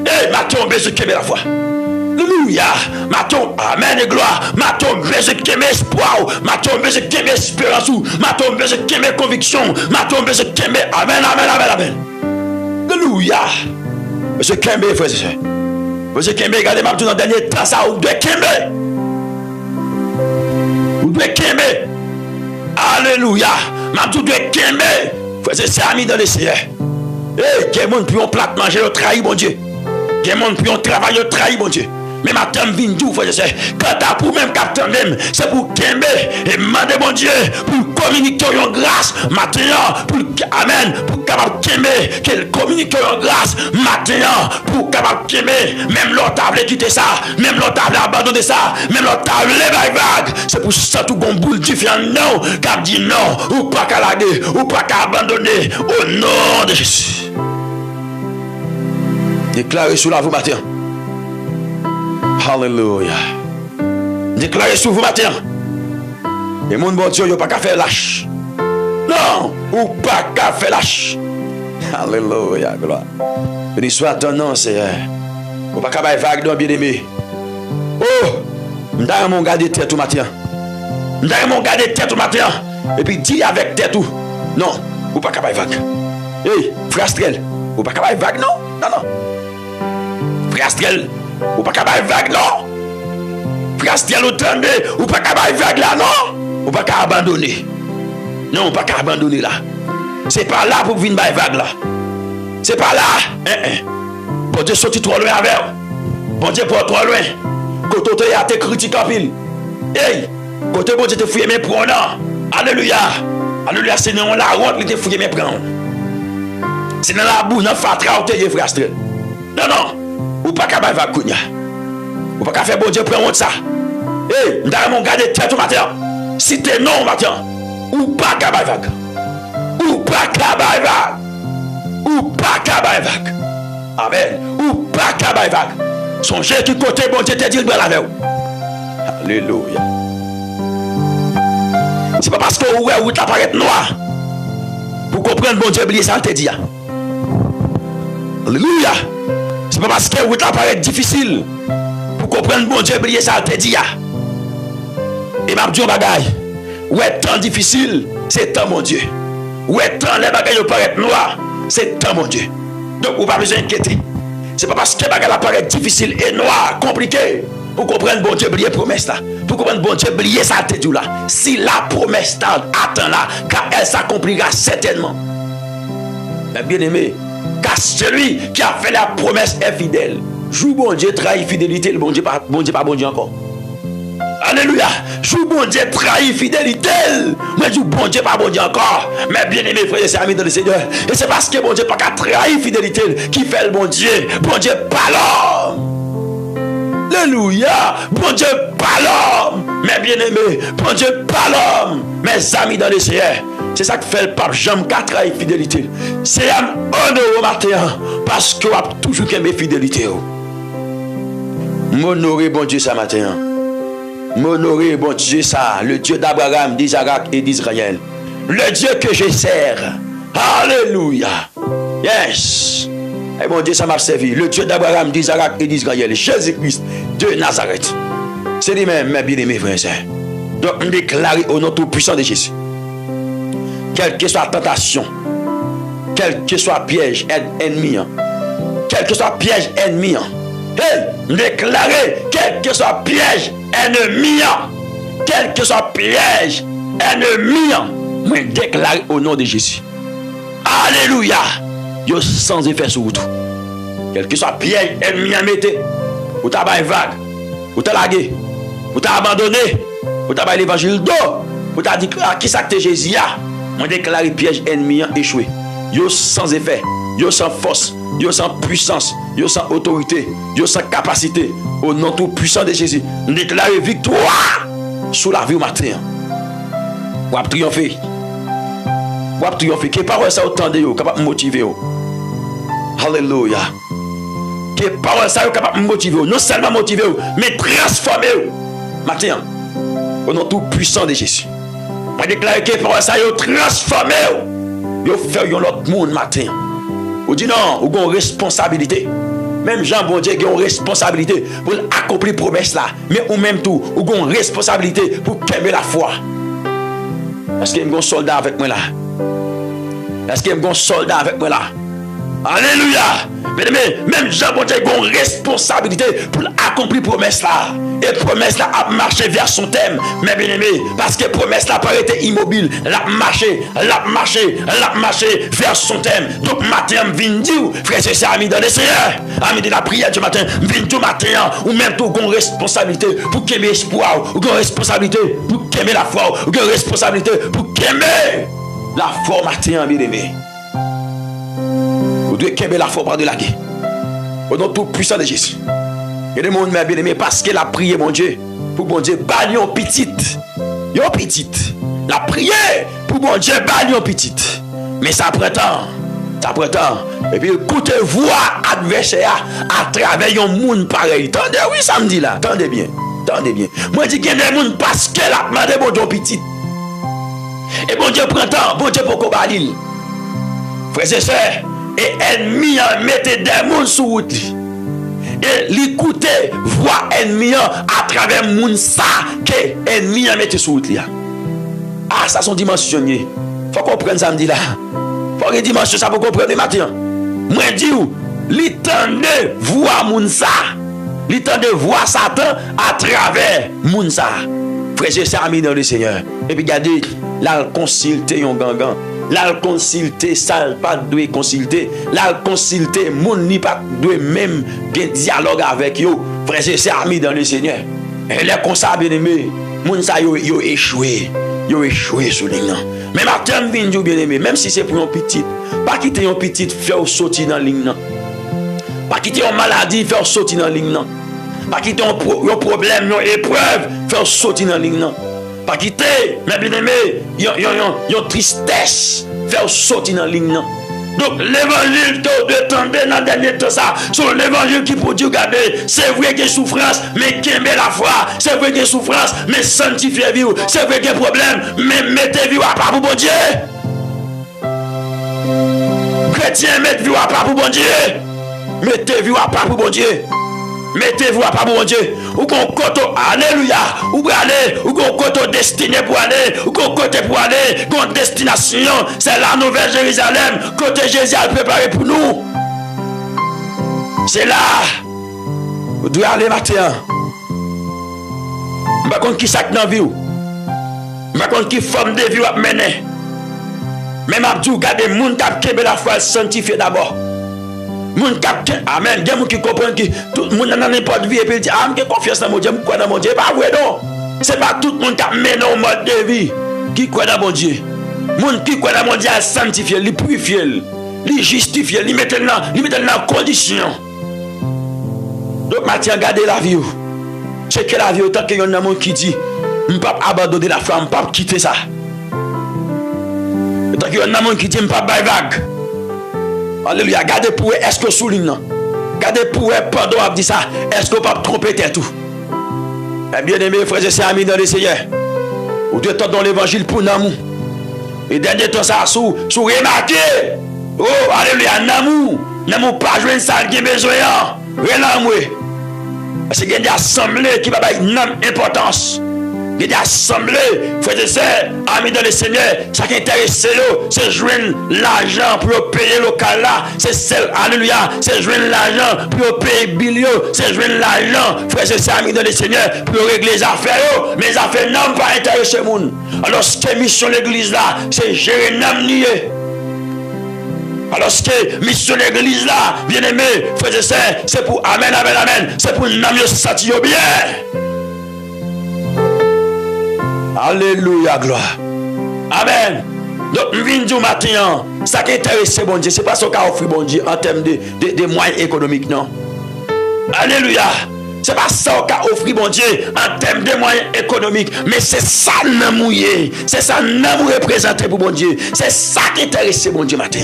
Et ma tombe, je qui la foi. Alléluia. Ma tombe, amen et gloire. Ma tombe, je qui espoir. Ma tombe, je qui espérance. Ma tombe, je qui conviction. Ma tombe, je qui amen, amen, amen, amen. Alléluia. Monsieur Kembe, frère et sœur. Monsieur Kembe, regardez ma dans le dernier temps, ça, vous devez Kembe. Vous devez Kembe. Alléluia. Ma tout devez Kembe. Frère et sœur, amis dans le Seigneur. Eh, quel monde puis on plate manger, on trahit, mon Dieu. Quel monde puis on travaille, on trahit, mon Dieu. Mais ma tante vient d'où, frère et sœur. Quand t'as pour même captain même, c'est pour Kembe et demander, mon Dieu, pour communiquer en grâce, maintenant, pour amen, pour capable Kembe, qu'elle communique en grâce, maintenant, pour capable Kembe, même l'autre table quitter ça, même l'autre table abandonner ça, même l'autre table vague. C'est pour ça tout bon boule différent, non, cap dit non, ou pas qu'à laguer, ou pas qu'à abandonner, au nom de Jésus. Déclarez sur la vous matin. Alléluia. Déclarez sur vous matin. Et mon bon Dieu, il n'y a pas qu'à faire lâche. Non, ou pas qu'à faire lâche. Alléluia, gloire. Béni soit ton nom, Seigneur. Ou pas qu'à faire vague dans bien-aimé. Oh, M'ta mon garder tête tout matin. M'ta mon garder tête tout matin. Et puis dis avec tête tout. Non, ou pas capable vague. Hey, Frastrel, ou pas capable vague non? Non non. Frastrel, ou pas capable vague non? Frastrel ou tende, ou pas capable vague là non? Ou pas capable abandonner. Non, ou pas capable abandonner là. C'est pas là pour venir bailler vague là. C'est pas là. Bon Dieu sorti trop loin avec. Bon Dieu pas trop loin. Côté tu as été critique en pile. Hey, côté bon Dieu te fouiller mes pronoms. Alléluia. Alléluia, c'est dans la honte qui te fouiller mes pronoms. C'est dans la boue, dans fatra ou te frère. Non non, ou pas capable vague kounya. Ou pas faire bon Dieu prendre honte ça. Hey, m'ta mon garder tête tout matin. Si t'es non matin, ou pas capable vague. Ou pas capable vague. Ou pas capable vague. Amen. Ou pas capable vague. Songez qui côté bon Dieu te dit dans la veille. Alléluia. C'est pas parce que vous t'apparaît noir pour comprendre bon Dieu oublier ça te dit. Alléluia. C'est pas parce que vous t'apparaît difficile pour comprendre bon Dieu oublier ça te dit. Et m'a dit un bagage. Ouais, temps difficile, c'est temps mon Dieu. Ouais, temps les bagages paraît noir, c'est temps mon Dieu. Donc vous pas besoin d'inquiéter. C'est pas parce que les bagages paraît difficile et noir, compliqué, pour comprendre bon Dieu oublier promesse là. Pour comprendre bon Dieu oublier ça te dit là. Si la promesse attend là, car elle s'accomplira certainement. Mais bien aimé, car celui qui a fait la promesse est fidèle. Joue bon Dieu trahit fidélité, le bon Dieu pas bon Dieu encore. Alléluia. Joue bon Dieu trahit fidélité. Mais joue bon Dieu pas bon Dieu encore. Mais bien aimé frères et amis dans le Seigneur. Et c'est parce que bon Dieu pas qu'à trahir fidélité qui fait le bon Dieu. Bon Dieu pas l'homme. Alléluia. Bon Dieu pas l'homme. Mais bien aimé, bon Dieu pas l'homme. Mes amis dans le Seigneur. C'est ça que fait le pape Jean qu'à trahir fidélité. C'est un honneur au matin. Parce que vous avez toujours aimé fidélité. M'honorer bon Dieu ce matin. M'honorer, bon Dieu, ça, le Dieu d'Abraham, d'Isaac et d'Israël. Le Dieu que je sers. Alléluia. Yes. Et bon Dieu, ça m'a servi. Le Dieu d'Abraham, d'Isaac et d'Israël. Jésus-Christ de Nazareth. C'est lui-même, mes bien-aimés frères et sœurs. Donc, on déclare au nom tout-puissant de Jésus. Quelle que soit la tentation, quel que soit piège ennemi, quel que soit piège ennemi, hey, déclarer quel que soit piège ennemi, quel que soit piège ennemi, moi déclare au nom de Jésus. Alléluia. Yo sans effet sur tout. Quel que soit piège ennemi mettez, ou t'as pas vague, ou t'as lagué, ou t'as abandonné, ou t'as pas l'évangile d'eau, ou t'as dit qui ça que Jésus a. Moi déclare piège ennemi échoué. Yo sans effet, yo sans force, yo sans puissance, yo sans autorité, yo sans capacité. Au nom tout puissant de Jésus, nous déclarons victoire sur la vie au matin. Ou à triompher. Ou à triompher. Que parole ça autant de vous, capable de motiver. Alléluia. Que parole ça capable de motiver. Non seulement motiver, mais transformer. Matin. Au nom tout puissant de Jésus. Moi déclare que parole ça transformer. Vous faites l'autre monde matin. Vous dites non, vous avez une responsabilité. Même Jean, bon Dieu, a une responsabilité pour accomplir la promesse là. Mais ou même tout, vous avez une responsabilité pour calmer la foi. Est-ce qu'il y a un soldat avec moi là? Est-ce qu'il y a un soldat avec moi là? Alléluia! Même Jean, bon Dieu, a une responsabilité pour accomplir la promesse là. Et la promesse là a marché vers son thème. Mais bien aimé, parce que la promesse là n'a pas été immobile. Elle a marché vers son thème. Donc matin, je viens dire, frère, c'est ami dans le Seigneur. Ami de la prière du matin, je viens dire matin, ou même tout, une responsabilité pour qu'aimer l'espoir, ou une responsabilité pour qu'aimer la foi, ou une responsabilité pour qu'aimer la foi matin, bien aimé. Vous devez qu'aimer la foi par de la guerre. Au nom tout puissant de Jésus. Il y a des gens bien aimés parce qu'elle a prié mon Dieu pour mon Dieu balion petite. Yon petite. La prière pour mon Dieu balion petite. Mais ça prend temps. Ça prend temps. Et puis écoutez voix adversaire à travers un monde pareil. Tendez, oui, ça me dit là. Tendez bien. Tendez bien. Moi je dis qu'il y a des gens parce qu'elle a demandé mon Dieu petite. Et mon Dieu prend temps. Mon Dieu pour qu'on balil. Frères et sœurs. Et ennemis mettez des gens sous route. et l'écouter voix ennemi à travers moun ça que ennemi a mis sur route là. Ah, ça son dimensionné. Faut comprendre ça me dit là. Faut que dimension ça pour comprendre matin. Moi dis ou, li tande voix moun ça. Li tande voix Satan à travers moun ça. Frère, c'est ami dans le Seigneur. Et puis regardez, là consulter yon gangan. Là consulter ça pas doit consulter. Là consulter moun ni pas doit même gen dialogue avec yo. Frère, c'est ami dans le Seigneur. Et les comme ça bien aimé, moun ça yo échoué. Yo échoué sur ligne. Mais matin vinn bien aimé, même si c'est pour un petit, pas quitter un petit faire sortir dans ligne. Pas quitter une maladie faire sortir dans ligne. Pas quitter un problème, une épreuve faire sortir dans ligne. Pas quitter, mais bien aimé, une tristesse faire sortir dans ligne. Donc l'évangile de tomber dans le dernier temps ça, sur l'évangile qui peut dire regardez, c'est vrai qu'il y a souffrance, mais qu'il y a la foi, c'est vrai qu'il y a souffrance, mais sanctifiez vie, c'est vrai qu'il y a problème, mais mettez vie à part pour bon Dieu. Chrétien, mettez vie à part pour bon Dieu. Mettez vie à part pour bon Dieu. Mettez-vous à part pour mon Dieu. Ou qu'on côté, alléluia. Ou pour aller, ou qu'on côté destiné pour aller, ou qu'on côté pour aller, qu'on destination, c'est la nouvelle Jérusalem, côté Jésus a préparé pour nous. C'est là. Vous devez aller matin. Je ne sais pas qui sac dans la vie. Je ne sais pas qui forme de vie à mener. Même Abdou, regardez, les gens qui ont la foi sanctifiée d'abord. Moun capte amen, des gens qui comprennent que tout le monde n'a n'importe vie et puis dit ah j'ai confiance dans mon Dieu, crois dans mon Dieu, pas vrai non. C'est pas tout le monde qui mène un mode de vie qui croit dans mon Dieu. Moun qui croit dans mon Dieu a sanctifié, li purifié, li justifié, li mettre dans condition. Donc Mathieu regardez la vie. C'est que la vie autant que y a un monde qui dit je ne peux pas abandonner la femme, je ne peux pas quitter ça. Autant que y a un monde qui dit je ne peux pas bailler vague. Alléluia, gardez pour est-ce que souligne. Gardez pour pendant on dit ça, est-ce que vous pas tromper tête tout. Eh bien aimé frères et sœurs amis dans le Seigneur. Vous devez entendre dans l'évangile pour l'amour. Et dernier temps ça sous remarquer. Oh alléluia, l'amour pas jouer ça qui besoin. L'amour. Parce qu'il y a des assemblées qui va avoir une importance. Il y a des assemblées, frères et sœurs, amis dans le Seigneur, ce qui intéresse, c'est joindre l'argent pour payer le local là. C'est celle, alléluia, c'est joindre l'argent pour payer le billet, c'est joindre l'argent, frères et sœurs, amis dans le Seigneur, pour régler les affaires. Mais les affaires n'ont pas intéressé le monde. Alors, ce qui est mission de l'église là, c'est gérer l'âme niée. Alors, ce qui est mission de l'église là, bien aimé, frères et sœurs, c'est pour amen, amen, amen, c'est pour l'âme sentir bien. Alléluia, gloire. Amen. Donc, nous venons du matin, ça qui intéresse bon Dieu, ce n'est pas ce qu'a offert bon Dieu en termes de moyens économiques, non. Alléluia. Ce n'est pas ça qu'a offert bon Dieu en termes de moyens économiques, mais c'est ça nous mouillé. C'est ça nous représenté pour bon Dieu. C'est ça qui intéresse bon Dieu matin.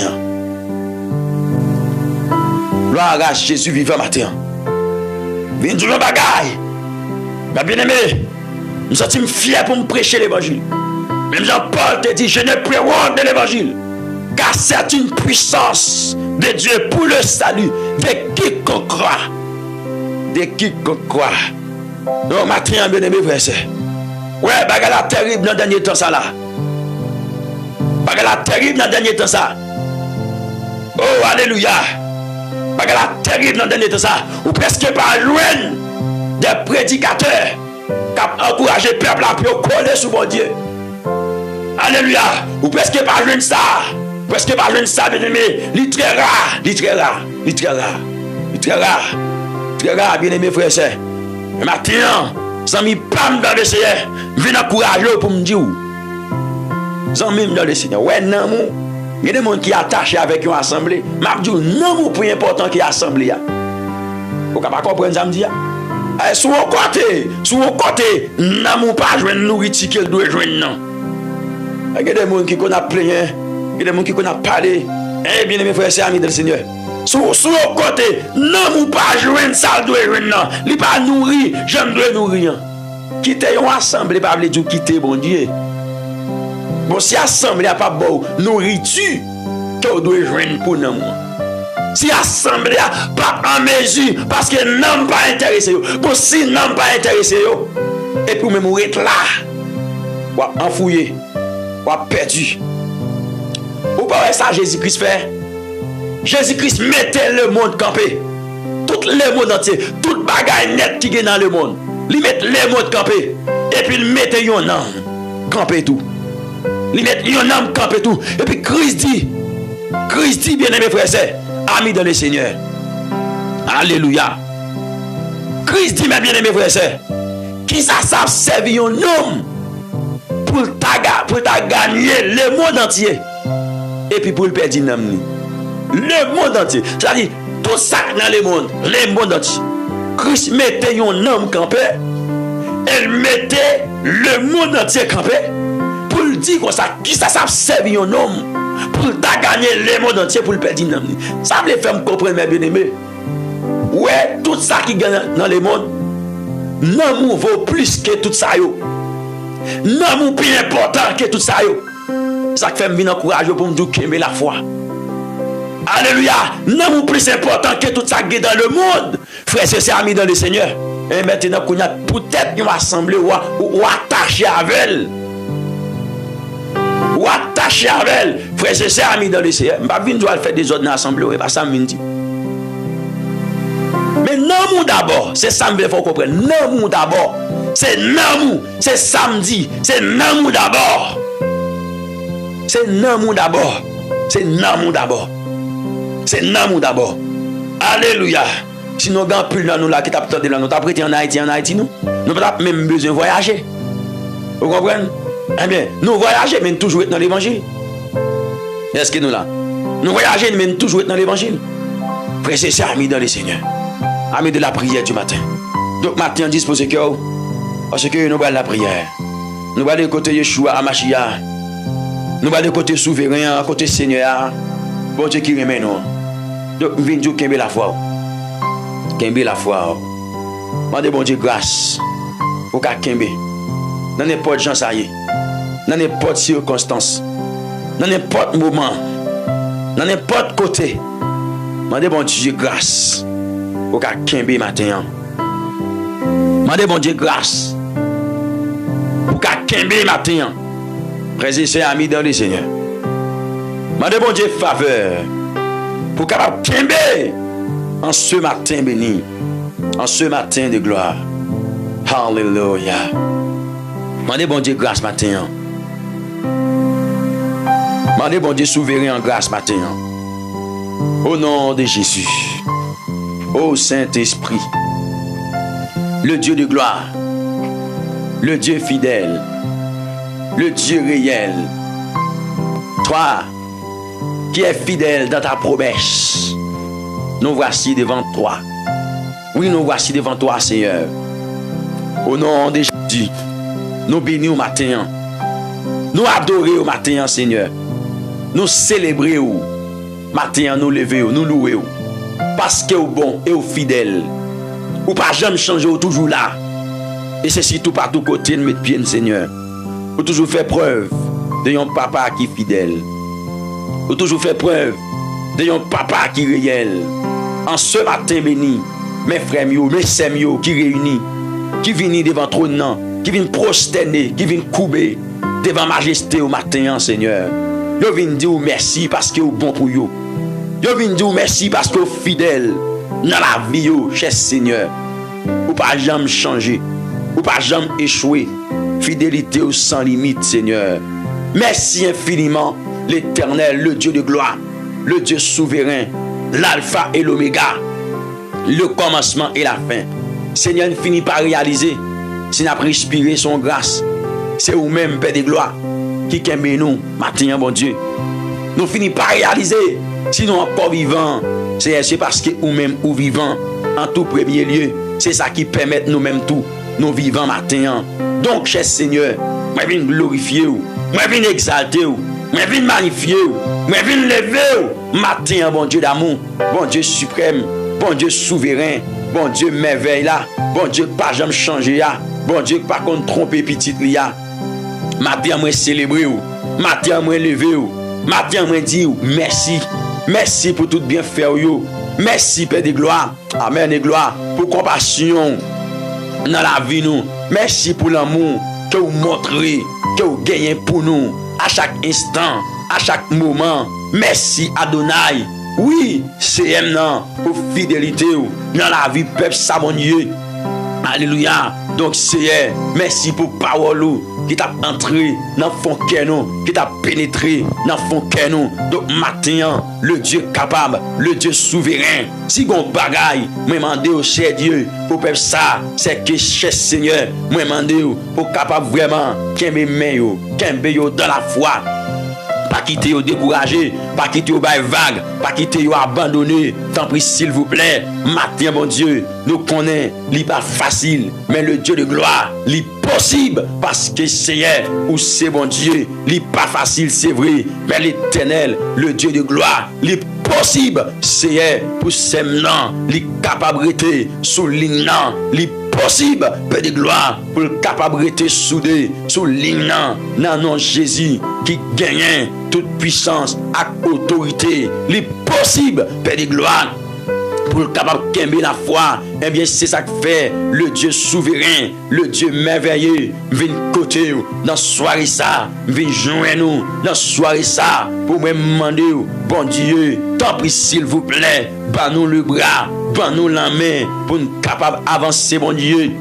Gloire à Jésus vivant matin. Venez du bagaille. Bien aimé. Nous sommes fiers pour me prêcher l'évangile. Même Jean-Paul te dit, je ne prie honte de l'évangile. Car c'est une puissance de Dieu pour le salut de quiconque croit. De quiconque croit. Donc, ma triant bien aimé, frère. Ouais, bagala terrible dans le dernier temps, ça là. Bagala terrible dans le dernier temps, ça. Oh, alléluia. Bagala terrible dans le dernier temps, ça. Ou presque pas loin des prédicateurs qui encouragé le peuple à coller sur mon Dieu. Alléluia. Ou presque pas jeune ça. Presque pas jeune ça, bien aimé. Il très rare. Il très rare. Il très rare. Il très rare. Très rare, bien aimé frère et sœur. Maintenant, sans mi pam dans le Seigneur, viens encourager pour me dire. Sans même dans le Seigneur. Ouais, non, il y a des gens qui sont attachés avec une assemblée. Je dis, non, plus important qui est assemblée. Vous ne pouvez pas comprendre ça, me dire. Sur mon côté, n'amour pas jouer nourriture qu'elle doit jouer non. Il y a des gens qui connaissent plein, il y a des gens qui connaissent parler. Eh bien mes frères et amis du Seigneur. Sur mon côté, n'amour pas jouer ça doit jouer non. Il pas nourrir, j'aime dois nourrir. Quitter une assemblée pas veut dire quitter bon Dieu. Bon si assemblée a pas bon nourriture que doit jouer pour nous. Si l'assemblée pas en mesure, parce que n'a pas intéressé, bon, si n'a pas intéressé, et puis même ou être là, ou enfouillé, ou perdu. Ou pas ça Jésus-Christ fait? Jésus-Christ mettait le monde campé. Tout le monde entier, toute bagaille net qui est dans le monde. Il met le monde campé. Et puis il mettait un âme campé tout. Il met un âme campé tout. Et puis Christ dit, bien aimé frère, amis dans le Seigneur. Alléluia. Christ dit, mes bien-aimés frères, qui ça savent servir un homme pour ta gagner le monde entier. Et puis pour le perdre le monde entier. C'est-à-dire, tout ça dans le monde entier. Christ mettait un homme campé. Elle mettait le monde entier campé. Pour le dire comme ça, qui ça savent servir un homme pour ta gagner le monde entier pour le perdre. Ça me fait me comprendre, mes bien-aimés. Ouais, tout ça qui gagne dans le monde, l'amour vaut plus que tout ça. L'amour plus important que tout ça. Ça fait me venir encourager pour me dire qu'il la foi. Alléluia. L'amour plus important que tout ça qui est dans le monde. Frères et sœurs amis dans le Seigneur. Et maintenant, peut-être nous assemblée ou attaché avec elle. Ou attaché avec elle. Frères et sœurs amis dans le Seigneur. Je ne vais pas faire des autres dans l'assemblée. Et pas ça me dit. Mais l'amour d'abord, c'est ça qu'il faut comprendre. L'amour d'abord, c'est l'amour, c'est samedi, c'est l'amour d'abord. C'est l'amour d'abord. C'est l'amour d'abord. C'est l'amour d'abord. Alléluia. Si nous avons plus dans nous là qui t'a prêté là, nous t'a prêté en Haïti, nous n'avons pas même besoin de voyager. Vous comprenez? Eh bien, nous voyager, mais nous toujours être dans l'évangile. Est-ce que nous là? Nous voyager, mais nous toujours être dans l'évangile. Frère, c'est ça, amis dans le Seigneur. Amis de la prière du matin. Donc, matin, dispose cœur. Parce que nous allons la prière. Nous allons côté Yeshua, Amashia. Nous allons côté souverain, côté Seigneur. Bon Dieu qui remet nous. Donc, nous venons de la foi. Kembe la foi. Mandez bon Dieu grâce. Pour qu'à Kembe. Dans n'importe gens ça y est. Dans n'importe circonstance. Dans n'importe moment. Dans n'importe côté. Mandez bon Dieu grâce. Pour qu'à Kembe matin. Mandez bon Dieu grâce. Pour qu'à Kembe matin. Frères et sœurs amis dans le Seigneur. Mandez bon Dieu faveur. Pour qu'à Kembe. En ce matin béni. En ce matin de gloire. Alléluia. Mandez bon Dieu grâce matin. Mandez bon Dieu souverain en grâce matin. Au nom de Jésus. Ô Saint-Esprit. Le Dieu de gloire. Le Dieu fidèle. Le Dieu réel. Toi qui es fidèle dans ta promesse. Nous voici devant toi. Oui, nous voici devant toi, Seigneur. Au nom de Jésus, nous bénissons au matin. Nous adorons au matin, Seigneur. Nous célébrons au matin, nous levons, nous louons. Parce que vous bon et vous fidèle. Ou pas jamais changer, ou toujours là. Et c'est surtout par tous côtés de mettre pied, Seigneur. Vous toujours faire preuve de un papa qui est fidèle. Vous toujours faire preuve de un papa qui est réel. En ce matin béni, mes frères, mes sœurs qui réunis, qui viennent devant trône, qui viennent prosterner, qui viennent couper devant majesté au matin, Seigneur. Yo viennent dire merci parce que vous bon pour vous. Yo viennent dire merci parce que vous fidèle dans la vie, cher Seigneur. Ou pas jamais changer, ou pas jamais échouer. Fidélité sans limite, Seigneur. Merci infiniment, l'Éternel, le Dieu de gloire, le Dieu souverain, l'alpha et l'oméga, le commencement et la fin. Seigneur, finit par réaliser, si nous avons respiré son grâce, c'est vous-même, Père de gloire, qui aime nous, matin, bon Dieu. Nous finissons par réaliser, si nous sommes encore vivants, c'est parce que vous-même, vous vivants, en tout premier lieu, c'est ça qui permet nous-mêmes tout, nous vivants matin. Donc, cher Seigneur, moi je viens glorifier, moi je viens exalter, moi je viens magnifier, moi je viens lever, matin, bon Dieu d'amour, bon Dieu suprême, bon Dieu souverain, bon Dieu merveille là, bon Dieu pas jamais changer là, bon Dieu pas qu'on trompe petit là. Matin, moi célébrer, matin, moi lever, matin, moi dire merci, Merci pour tout bienfait yo. Merci Père de gloire. Amen et gloire pour compassion dans la vie nous. Merci pour l'amour que vous montrez, que vous gagnez pour nous à chaque instant, à chaque moment. Merci Adonai. Oui, c'est maintenant pour fidélité dans la vie peuple ça mon Dieu. Alléluia. Donc Seigneur, merci pour parole qui t'a entré dans fond cœur nous, qui t'a pénétré dans fond cœur nous. Donc maintenant, le Dieu capable, le Dieu souverain. Si gon bagaille, moi mandé au cher Dieu pour faire ça, c'est que cher Seigneur, moi mandé pour capable vraiment kembe main yo, kembe yo dans la foi. Pas quitter yo découragé, pas quitter yo bail vague, pas quitter yo abandonné. Tant pis s'il vous plaît, matin mon Dieu, nous connaissons, li pas facile, mais le Dieu de gloire, li possible parce que Seigneur ou c'est bon Dieu, li pas facile c'est vrai, mais l'Éternel, le Dieu de gloire, li possible Seigneur pour semnan, li capabilité sous ligne li possible, Père de gloire, pour le capabilité soudée, sous ligne dans nom Jésus qui gagne toute puissance et autorité. Les possible, Père de gloire, pour le capable de kembe la foi. Eh bien, c'est ça que fait le Dieu souverain, le Dieu merveilleux. Vient côté dans soirée ça, vient joindre nous dans soirée ça pour me demander, bon Dieu, tant pis s'il vous plaît, ban nous le bras, ban nous la main pour nous capables d'avancer, bon Dieu.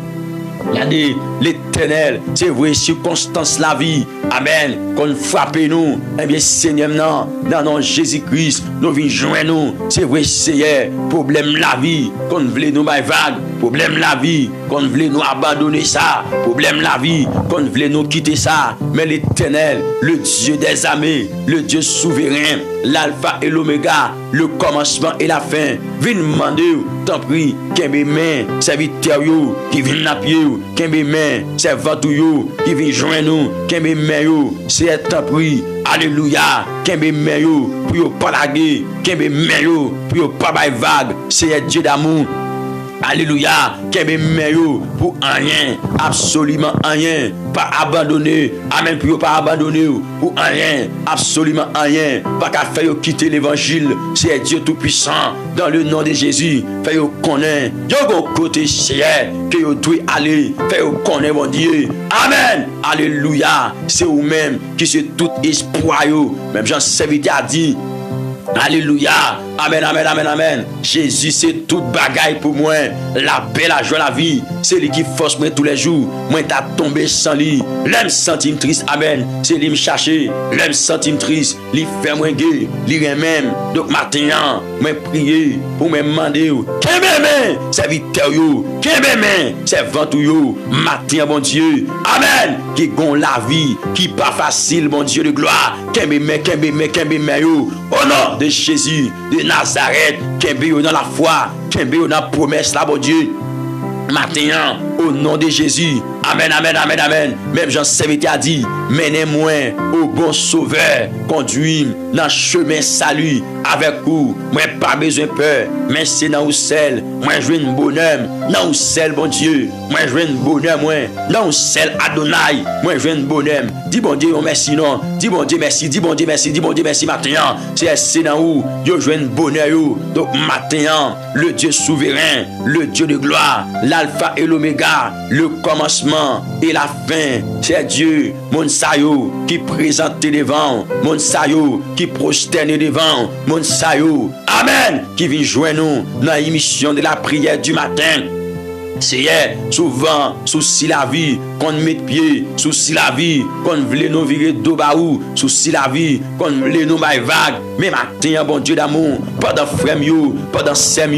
Regardez, l'Éternel, c'est vrai, circonstance la vie. Amen. Qu'on frappe nous. Eh bien, Seigneur, dans nom Jésus-Christ, nous venons joindre nous. C'est vrai, Seigneur, problème la vie, qu'on voulait nous vague. Problème la vie, qu'on voulait nous abandonner ça. Problème la vie, qu'on voulait nous quitter ça. Mais l'Éternel, le Dieu des armées, le Dieu souverain, l'alpha et l'oméga, le commencement et la fin, viens demander, tant pis, qu'un main, serviteur qui vient à pied, qu'un main, servant qui vient joindre nous, qu'un main, c'est tant pis, alléluia, qu'un main, pour pas laguer, qu'un main, pour pas vague, c'est Dieu d'amour. Alléluia, qu'est-ce pour rien, absolument rien, pas abandonner, amen, pour pas abandonner, pour rien, absolument rien, pas qu'à faire quitter l'évangile, c'est Dieu tout-puissant, dans le nom de Jésus, fait connaître, yo côté Seigneur, que vous devez aller, fait connaître mon Dieu, amen, alléluia, c'est vous-même qui c'est tout espoir, même Jean serviteur a dit, alléluia. Amen, amen, amen, amen. Jésus, c'est toute bagaille pour moi. La paix, la joie, la vie. C'est lui qui force moi tous les jours. Moi, t'as tombé sans lui. L'homme centime triste, amen. C'est lui me chercher. L'homme centime triste. Lui fait moi gay. Lui même. Donc, maintenant, moi prier pour me demander. Qu'est-ce que serviteur yo? Qu'est-ce que servant yo? Matin, bon Dieu. Amen. Qui gon la vie. Qui pas facile, bon Dieu de gloire. Qu'est-ce que yo? Au nom de Jésus. De Nazareth, Kembe dans la foi, Kembe dans la promesse là, bon Dieu. Maintenant, au nom de Jésus, amen, amen, amen, amen. Même Jean serviteur a dit, menez-moi au bon sauveur, conduis dans le chemin salut avec vous. Moi, pas besoin de peur, mais c'est dans vous seul. Moi, je veux un bonheur, dans vous seul, bon Dieu. Moi, je veux un bonheur, moi, dans vous seul, Adonai. Moi, je veux un bonheur. Dis bon Dieu, merci, non. Dis bon Dieu, merci, dis bon Dieu, merci, dis bon Dieu, merci, maintenant. C'est dans vous, je veux un bonheur. Donc, maintenant, le Dieu souverain, le Dieu de gloire, l'alpha et l'oméga, le commencement et la fin, c'est Dieu, mon sayo, qui présente devant, mon sayo, qui prosterne devant, mon sayo, amen, qui vient joindre nous dans l'émission de la prière du matin. C'est souvent, sous si la vie, qu'on met pied, sous si la vie, qu'on voulait nous virer d'Obaou, sous si la vie, qu'on voulait nous bailler vague. Mais matin, bon Dieu d'amour, pendant frère, pendant sème,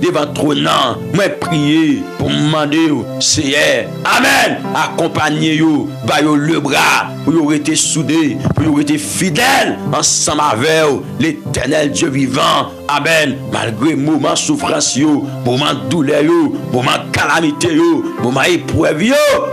devant trônant, moi prier pour me demander, c'est amen, accompagner yo, bailler le bras, pour y aurait été soudé, pour y aurait été fidèle, ensemble avec l'Éternel Dieu vivant, amen, malgré moment souffrance, moment douleur, moment calamité, moment épreuve,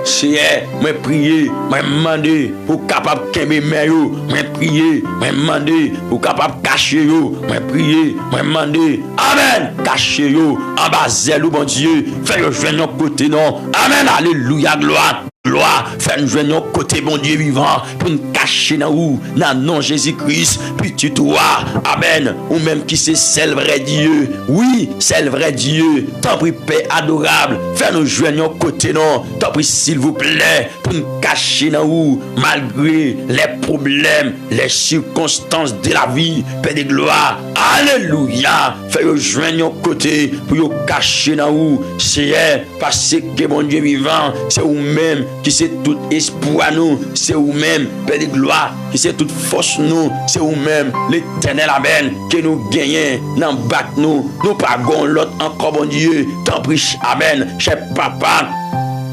c'est moi prier, moi demander pour capable kembe main yo, moi prier, moi demander pour capable cacher yo, moi prier, moi demander amen, cacher yo en bas zèle bon Dieu, fait yo joindre côté non. Amen, alléluia, gloire. gloire, fais-nous joindre côté bon Dieu vivant pour nous cacher dans où, dans nom Jésus-Christ, puis tu toi, amen, ou même qui c'est celle vrai Dieu, oui, c'est le vrai Dieu, t'en prie paix adorable, fais-nous joindre côté non, t'en prie s'il vous plaît, pour nous cacher dans où, malgré les problèmes, les circonstances de la vie, paix de gloire, alléluia, fais-nous joindre côté pour nous cacher dans où, c'est parce que mon Dieu vivant, c'est vous-même qui c'est tout espoir nous, c'est vous-même, Père de gloire, qui c'est toute force nous, c'est vous-même, l'éternel amen, que nous gagnons, dans bac nous pas gon l'autre encore bon Dieu, t'en prie, amen, cher papa.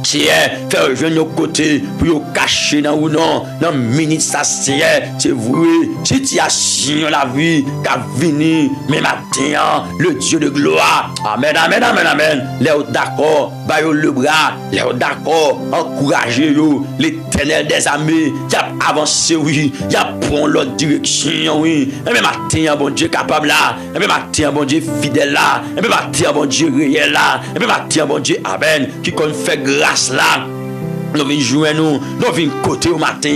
C'est faire rejoindre nos côtés pour cacher dans ou non, dans minute ça c'est vrai, situation la vie qui a venu, mais maintenant, le Dieu de gloire, amen, amen, amen, amen, les d'accord, baillez le bras, les d'accord, encouragez l'éternel des armées, qui a avancé, oui, qui a pris l'autre direction, oui, et même maintenant, bon Dieu capable là, et même maintenant, bon Dieu fidèle là, et même maintenant, bon Dieu réel là, et même maintenant, bon Dieu, amen, qui qu'on fait grâce là. Nous venons jouer nous venons côté au matin,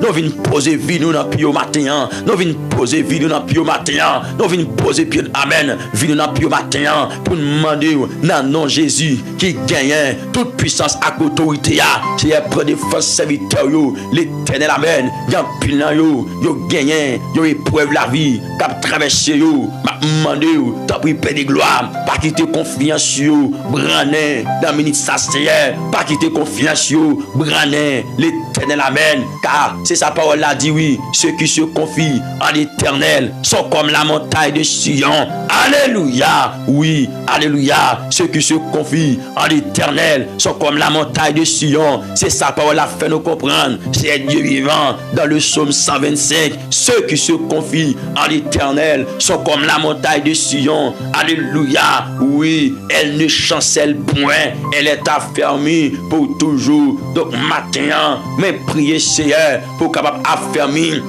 nous venons poser vie nous dans pied au matin, nous venons poser vie nous dans pied au matin, nous venons poser pied amen, vie nous dans pied au matin pour demander dans nom Jésus qui gagne toute puissance à autorité c'est pour des forces serviteurs l'éternel amen, yan pilan yo gagne yo épreuve la vie cap traverser yo demander t'as pris paix de gloire pas quitter confiance yo braner dans minute ça c'est pas quitter confiance yo braner l'éternel amen car c'est sa parole là dit oui ceux qui se confient en l'éternel sont comme la montagne de Sion alléluia oui alléluia ceux qui se confient en l'éternel sont comme la montagne de Sion c'est sa parole là fait nous comprendre c'est Dieu vivant dans le psaume 125 ceux qui se confient en l'éternel sont comme la montagne de Sion alléluia oui elle ne chancelle point elle est affermie pour toujours. Donc matin, mais priez Seigneur pour capable affermir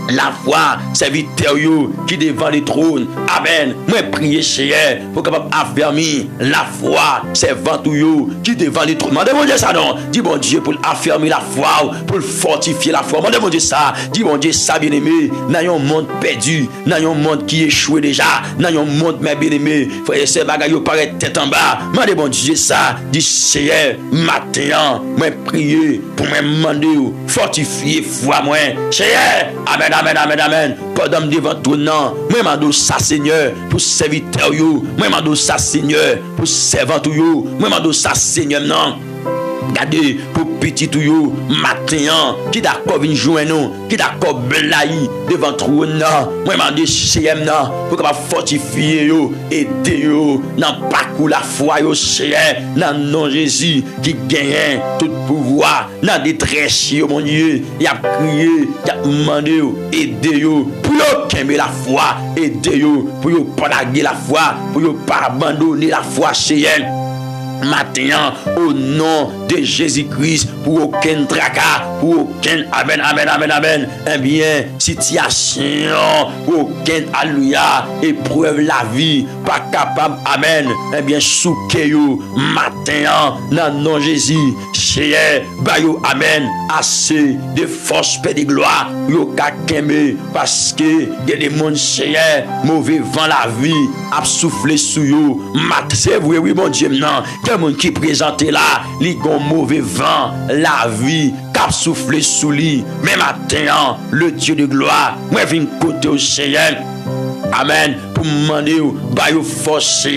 la foi, serviteur qui devant le trône. Amen. Moi prier Seigneur pour capable affermir la foi, serviteur qui devant le trône. Demandez mon Dieu ça non. Dis bon Dieu pour affermir la foi, pour fortifier la foi. Demandez mon Dieu ça. Dis bon Dieu ça bien-aimé, dans un monde perdu, dans un monde qui échoué déjà, dans un monde mais bien-aimé, frère ces bagaille paraît tête en bas. Demandez bon Dieu ça. Dis Seigneur, matin, moi prier pour me demander fortifier foi moi. Seigneur, amen. Amen, amen, amen. Pendant devant tout non, moi mando ça Seigneur pour serviteur yo, moi mando ça Seigneur pour servant yo, moi mando ça Seigneur non. Regardez pour petit tout yo matin qui d'accord vinn joindre nous, qui d'accord blayi devant trône non. Moi mando CM non pour capable fortifier yo, aider yo dans parcours la foi yo Seigneur dans nom Jésus qui gagne tout pouvoir dans détresse yo mon Dieu. Il a crié, il a demandé yo, aider yo pour yo kembe la foi, aider yo pour yo pas laguer la foi, pour yo pas abandonner la foi Seigneur. Maintenant, au nom de Jésus-Christ, pour aucun tracas, pour aucun amen, amen, amen, amen, eh bien, situation, aucun alléluia, épreuve la vie, pas capable, amen, eh bien, souke yo, matin, dans nom Jésus, Seigneur, bayo, amen, assez de force, paix de gloire, yo kakeme, parce que, y a des mondes, Seigneur, mauvais vent la vie, a soufflé sous yo, c'est vrai, oui, mon Dieu, non, monde qui présente là, li gon mauvais vent, la vie, cap soufflé sous lui. Mais maintenant, le Dieu de gloire, moi viens côté au Seigneur. Amen. Pour me demander, by force,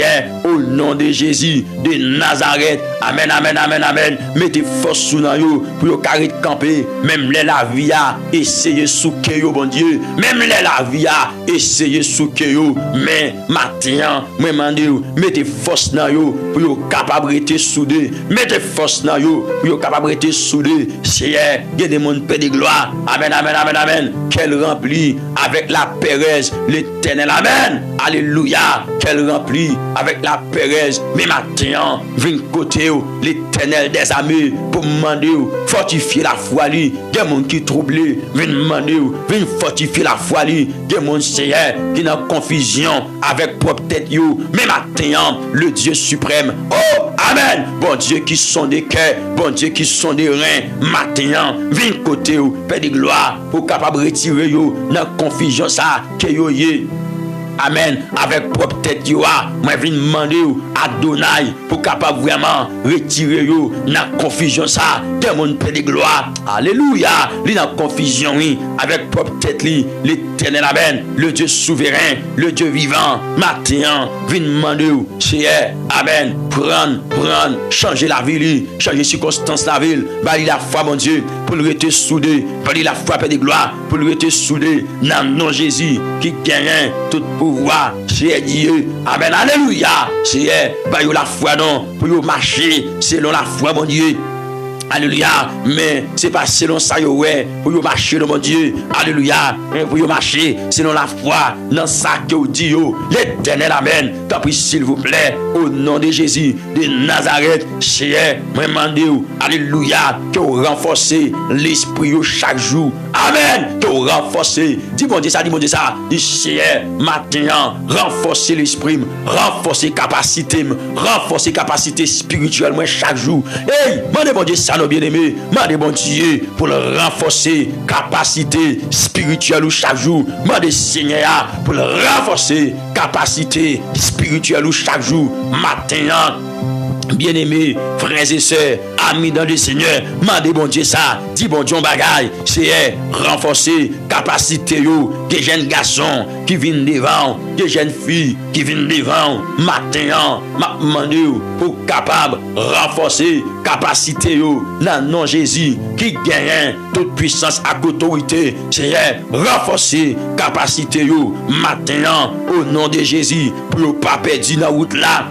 au nom de Jésus de Nazareth. Amen, amen, amen, amen. Mettez force sous nous pour vous carrer camper. Même les la vie a essayé souquer yo, bon Dieu. Même les la vie a essayé souquer yo. Mais maintenant, moi demande, mettez force dans yo pour vous capable rester soudé. Mettez force dans yo pour vous capable rester soudé. Seigneur, il y a des mondes paix de gloire. Amen, amen, amen, amen. Qu'elle remplit avec la Pérez, l'éternel. Amen. alléluia, qu'elle remplit avec la Pérez. Mais maintenant, viens côté l'Éternel des armées pour demander, fortifier la foi. Il y a des gens qui troublent, viens demander, viens fortifier la foi. Il y a des gens qui ont confusion avec propre tête. Mais maintenant, le Dieu suprême, oh, amen, bon Dieu qui sont des cœurs, bon Dieu qui sont des reins, maintenant, viens côté, Père de gloire, pour capable retirer dans confusion ça, que yo yé. Amen. Avec propre tête, moi, je demander à Adonai pour capable vraiment retirer la confusion ça. Des monde Père de gloire. Alléluia. Li dans confusion, oui. Avec propre tête, l'Éternel, amen. Le Dieu souverain, le Dieu vivant. Maintenant, je demander, cher, amen. Prendre, changer la ville, changer circonstance la ville. Bali la foi, mon Dieu, pour le rester soudé. Bali la foi, Père de gloire, pour le rester soudé. Dans le nom de Jésus, qui gagne tout pouvoir, c'est Dieu. Amen. Alléluia. C'est la foi, non, pour marcher selon la foi, mon Dieu. Alléluia. Mais c'est pas selon ça, ouais, pour marcher, mon Dieu. Alléluia. Mais pour marcher selon la foi, dans ça que vous dites, l'Éternel, amen. Tant pis, s'il vous plaît, au nom de Jésus, de Nazareth, c'est moi, demandez, alléluia, que vous renforcez l'esprit chaque jour. Amen. Que vous renforcez. Dis bon Dieu ça, dis bon Dieu ça. Dis c'est maintenant, renforcez l'esprit, renforcez capacité, renforcez capacité spirituelle, moi, chaque jour. Hey, demandez bon Dieu ça, nos bien-aimés. Demandez bon Dieu pour le renforcer capacité spirituelle chaque jour. Demandez Seigneur pour le renforcer capacité spirituelle chaque jour. Maintenant, bien-aimés, frères et sœurs, amis dans le Seigneur, mandez bon Dieu ça, dis bon Dieu bagaille, c'est renforcer capacité des jeunes garçons qui viennent devant, des jeunes filles qui viennent devant, maintenant, m'a demandé pour capable renforcer capacité dans le nom de Jésus qui gagne toute puissance à autorité, c'est renforcer capacité maintenant au nom de Jésus pour ne pas perdre dans la route là.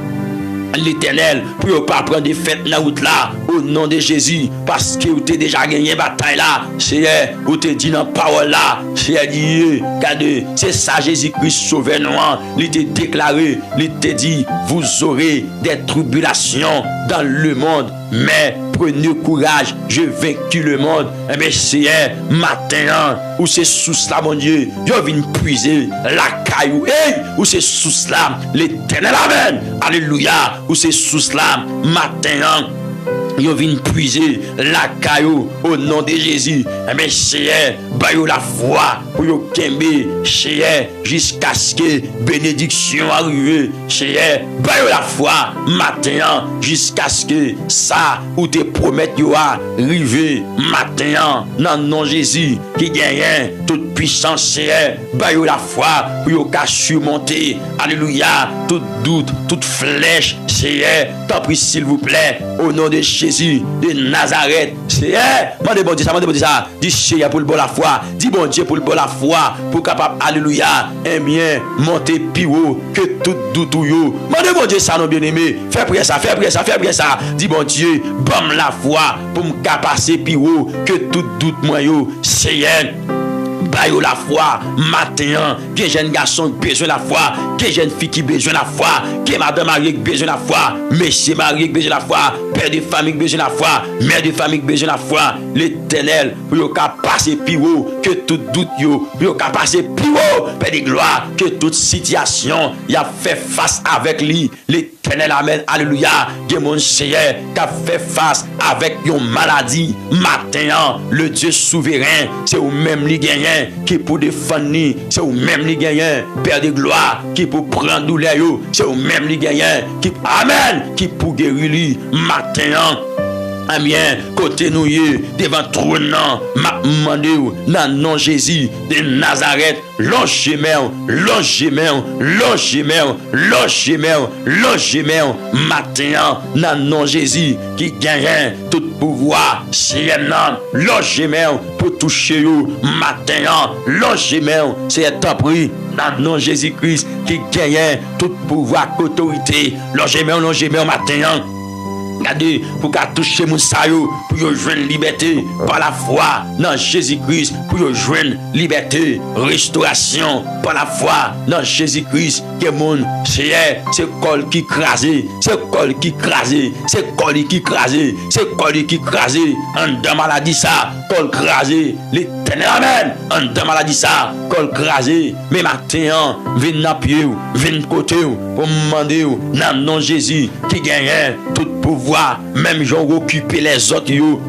L'Éternel, pour ne pas prendre des fêtes dans la route là, au nom de Jésus, parce que vous avez déjà gagné bataille là, c'est vous avez dit dans la parole là, c'est dit, c'est ça Jésus-Christ sauveur noir, il t'a déclaré, il t'a dit, vous aurez des tribulations dans le monde, mais prenez courage, je vaincu le monde. Eh bien, c'est maintenant, où c'est sous cela, mon Dieu, je viens puiser la caillou. Hey, où c'est sous cela, l'Éternel, amen. Alléluia, où c'est sous cela, maintenant. Yo vient puiser la caillou au nom de Jésus. Eh bien, c'est bayo la foi pour yo kembe, c'est jusqu'à ce que bénédiction arrive. C'est bayo la foi maintenant jusqu'à ce que ça ou te promettre yo arrive maintenant dans le nom de Jésus qui gagne toute puissance. C'est bayo la foi pour yo ka surmonter. Alléluia, tout doute, toute flèche. C'est tant pis s'il vous plaît au nom de Jésus de Nazareth. C'est mandez bon Dieu ça, mandez bon Dieu ça. Dis Seigneur pour le bon la foi. Dis bon Dieu pour le bon la foi. Pour capable, alléluia, bien monter plus haut que tout doute ou yo. Mandez bon Dieu ça, nos bien-aimés. Fais prier ça, fais prier ça, fais prier ça. Dis bon Dieu, bam la foi pour me passer plus haut que tout doute moi yo. Seigneur. Bayo la foi, maintenant, que jeune garçon qui besoin la foi, que jeune fille qui besoin la foi, que madame mariée qui besoin la foi, monsieur marié qui besoin la foi, père de famille qui besoin la foi, mère de famille qui besoin la foi, l'Éternel, pour yo ka passer plus haut que tout doute yo, pour yo ka passer plus haut, père de gloire, que toute situation y a fait face avec lui, l'Éternel, amen, alléluia, que mon Seigneur qui a fait face avec une maladie, maintenant, le Dieu souverain, c'est au même li gagnant qui pour défendre, c'est au même li gagnant, Père de gloire, qui pour prendre douleur, c'est au même li gagnant, qui, amen, qui pour guérir lui, maintenant. Amen, côté nous devant trône, m'a demandé dans le nom de Jésus de Nazareth, longez-moi, maintenant, dans le nom de Jésus qui gagne tout pouvoir, c'est un longez-moi pour toucher vous, maintenant, longez-moi, c'est un prix. Dans le nom de Jésus-Christ qui gagne tout pouvoir, autorité, longez-moi, maintenant. Regardez, pour qu'à toucher mon saillot, pour y joindre liberté par la foi dans Jésus-Christ, pour y joindre liberté, restauration par la foi dans Jésus-Christ. Que mon c'est col qui crasé, c'est col qui crasé, c'est col qui crasé, c'est col qui crasé. En dans maladie ça, col crasé, l'éternel amen. En dans maladie ça, col crasé. Mais matin, viens dans pied, viens côté pour me demander dans nom Jésus qui gagne tout pouvoir, même j'en occuper les autres yo.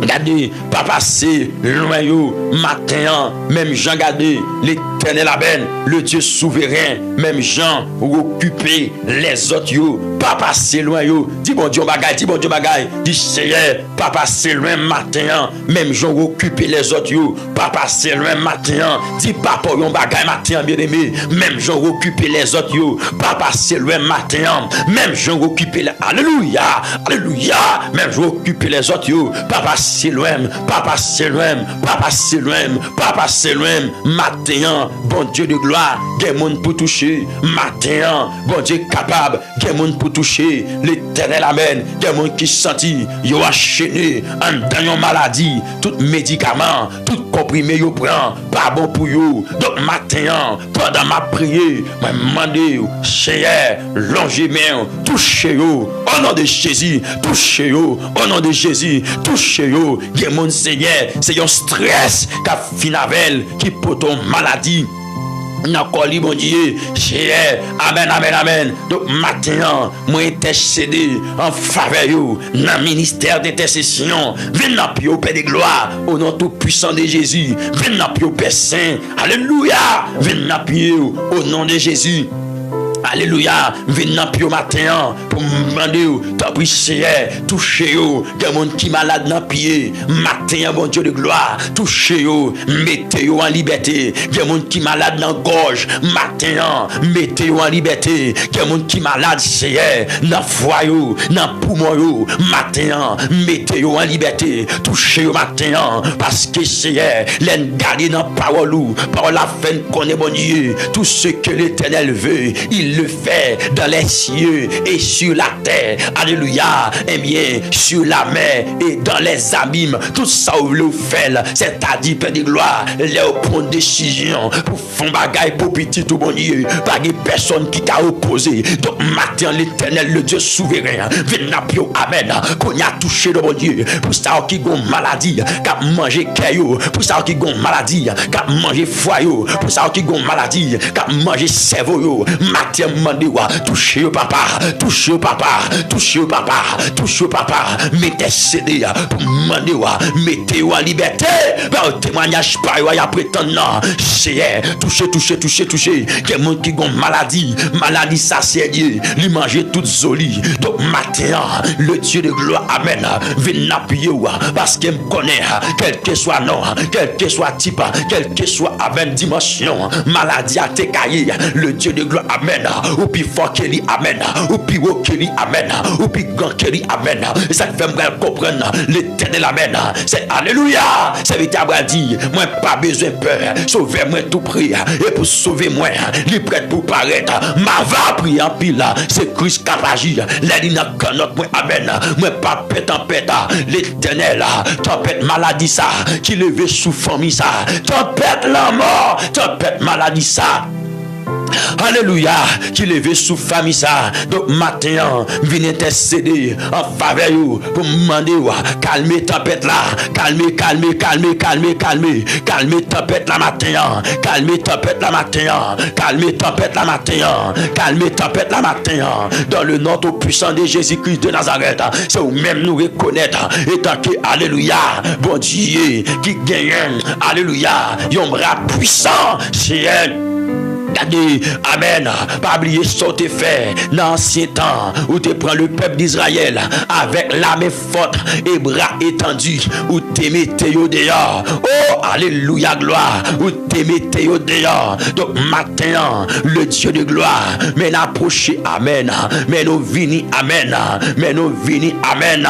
Regardez, pas passer loin yo, matin, même Jean gardé, l'éternel aben, le Dieu souverain, même Jean occuper les autres yo, pas passer loin yo, dis bon Dieu bagay, dis Seigneur, pas passer loin matin, même Jean occuper les autres yo, pas passer loin matin, dis papa yon bagay matin bien aimé, même Jean occuper les autres yo, pas passer loin matin, même Jean occuper les, alléluia, alléluia, même Jean occuper les autres yo, pas passer loin, matin, bon Dieu de gloire, gen moun pour toucher, matin, bon Dieu capable, gen moun pour toucher, l'éternel amen, gen moun qui senti, yo enchaîné, en dans yon maladie, tout médicament, tout comprimé yo prend, pas bon pour yo, donc matin, pendant ma prière, moi demandé, Seigneur, longez main, touchez yo, au nom de Jésus, touchez yo, au nom de Jésus, touchez yo, gen moun Seigneur, c'est un stress qu'a finavel qui pour ton maladie. N'a coli bon Dieu, amen, amen, amen. Donc maintenant, moi intercédé en faveur yo, dans ministère d'intercession, viens dans pio Père de gloire, au nom tout puissant de Jésus, viens dans pio Père saint, alléluia, viens dans pio au nom de Jésus. Alléluia, venez dans pio matin pour me demander, t'as pris Seigneur, touchez yo, des monde qui malade dans pied, matin bon Dieu de gloire, touchez yo, mettez yo en liberté, des monde qui malade dans gorge, matin, mettez yo en liberté, des monde qui malade Seigneur, dans foie yo, dans poumon yo, matin, mettez yo en liberté, touchez yo matin, parce que Seigneur, l'en garder dans parole ou, par la fin connaît bon Dieu, tout ce que l'Éternel veut, il le fait dans les cieux et sur la terre. Alléluia. Eh bien, sur la mer et dans les abîmes. Tout ça vous le fait. C'est-à-dire, Père de gloire, les prendre décision pour faire bagaille pour petit tout bon Dieu. Pas de personne qui t'a opposé. Donc, matin, l'Éternel, le Dieu souverain, vient amen. Qu'on y a touché le bon Dieu. Pour ça qui gon maladie, qu'a mangé caillou. Pour ça qui gon maladie, qu'a mangé foyau. Pour ça qui gon maladie, qu'a mangé cerveau. Matin, touchez au papa, touchez au papa, touchez au papa, touchez au papa, mettez CD pour demander, mettez-vous en liberté. Par témoignage, pas y a prétendant, c'est touchez, touchez, touchez, touchez. Il y a des gens qui ont maladie, maladie ça c'est Dieu, lui manger toute zoli. Donc maintenant, le Dieu de gloire, amen, vient appuyer parce qu'il me connaît, quel que soit nom, quel que soit type, quel que soit amen dimension, maladie à tes cahiers, le Dieu de gloire, amen. Ou puis fort que li amen, ou puis haut que li amen, ou puis grand que li amen. Ça fait me comprendre l'éternel amen. C'est alléluia. C'est vite à dire, moi pas besoin peur, sauvez-moi tout prix. Et pour sauver moi, il est prêt pour paraître. Ma va prier en pile, c'est Christ qui a agi. L'aide n'a qu'un autre moi amen. Moi pas pète en pète, l'éternel, tempête maladie ça, qui levé sous famille ça, tempête la mort, tempête maladie ça. Alléluia, qui lève sous famille ça. Donc matin, venez intercéder en faveur pour me demander, calmez tempête là, calmez tempête là matin, calmez tempête là matin, calmez tempête là matin, calmez tempête là matin. Dans le nom tout puissant de Jésus-Christ de Nazareth, c'est où même nous reconnaître étant que alléluia, bon Dieu qui gagne, alléluia, yon bras puissant, c'est elle. Regardez, amen, pas oublier ce que tu fait dans l'ancien temps où tu prends le peuple d'Israël avec la main forte et bras étendus où tu mettez au dehors. Oh, alléluia, gloire, où tu mettez au dehors. Donc maintenant, le Dieu de gloire, mais approché, amen, mais nous vini, amen, mais nous vini, amen.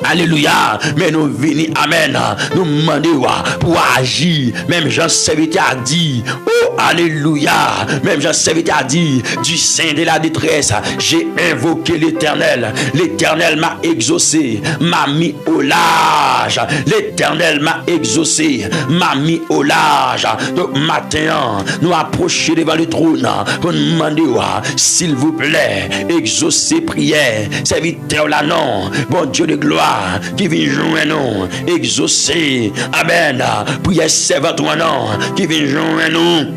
Alléluia. Mais nous venons, amen, nous demandons pour agir. Même Jean serviteur a dit, oh, alléluia. Même Jean serviteur a dit, du sein de la détresse, j'ai invoqué l'Éternel. L'Éternel m'a exaucé, m'a mis au large. L'Éternel m'a exaucé, m'a mis au large. Donc, matin, nous approchons devant le trône pour demander, s'il vous plaît, exaucez prière. Serviteur là, non. Bon Dieu de gloire, qui vient jouer nous, exaucer, amen, prière servante non, qui vient jouer nous.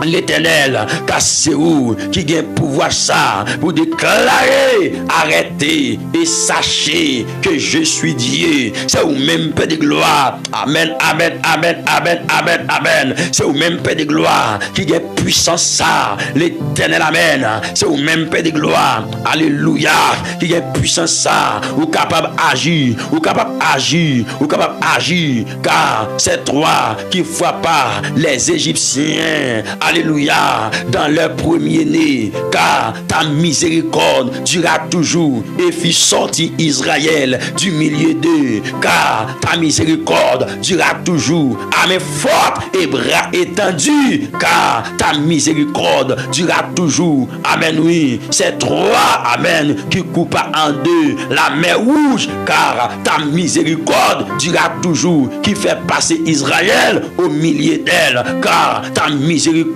L'Éternel, car c'est où qui gagne pouvoir ça pour déclarer, arrêtez et sachez que je suis Dieu. C'est où même Père de gloire. Amen, amen, amen, amen, amen, amen. C'est où même Père de gloire qui gagne puissance ça. L'Éternel, amen. C'est où même Père de gloire. Alléluia. Qui gagne puissance ça. Ou capable d'agir, ou capable d'agir, ou capable d'agir. Car c'est toi qui frappa les Égyptiens. Alléluia, dans leur premier-né, car ta miséricorde durera toujours et fit sortir Israël du milieu d'eux, car ta miséricorde durera toujours, à main forte et bras étendus, car ta miséricorde durera toujours. Amen, oui, c'est toi, amen, qui coupa en deux la mer rouge, car ta miséricorde durera toujours, qui fait passer Israël au milieu d'elle, car ta miséricorde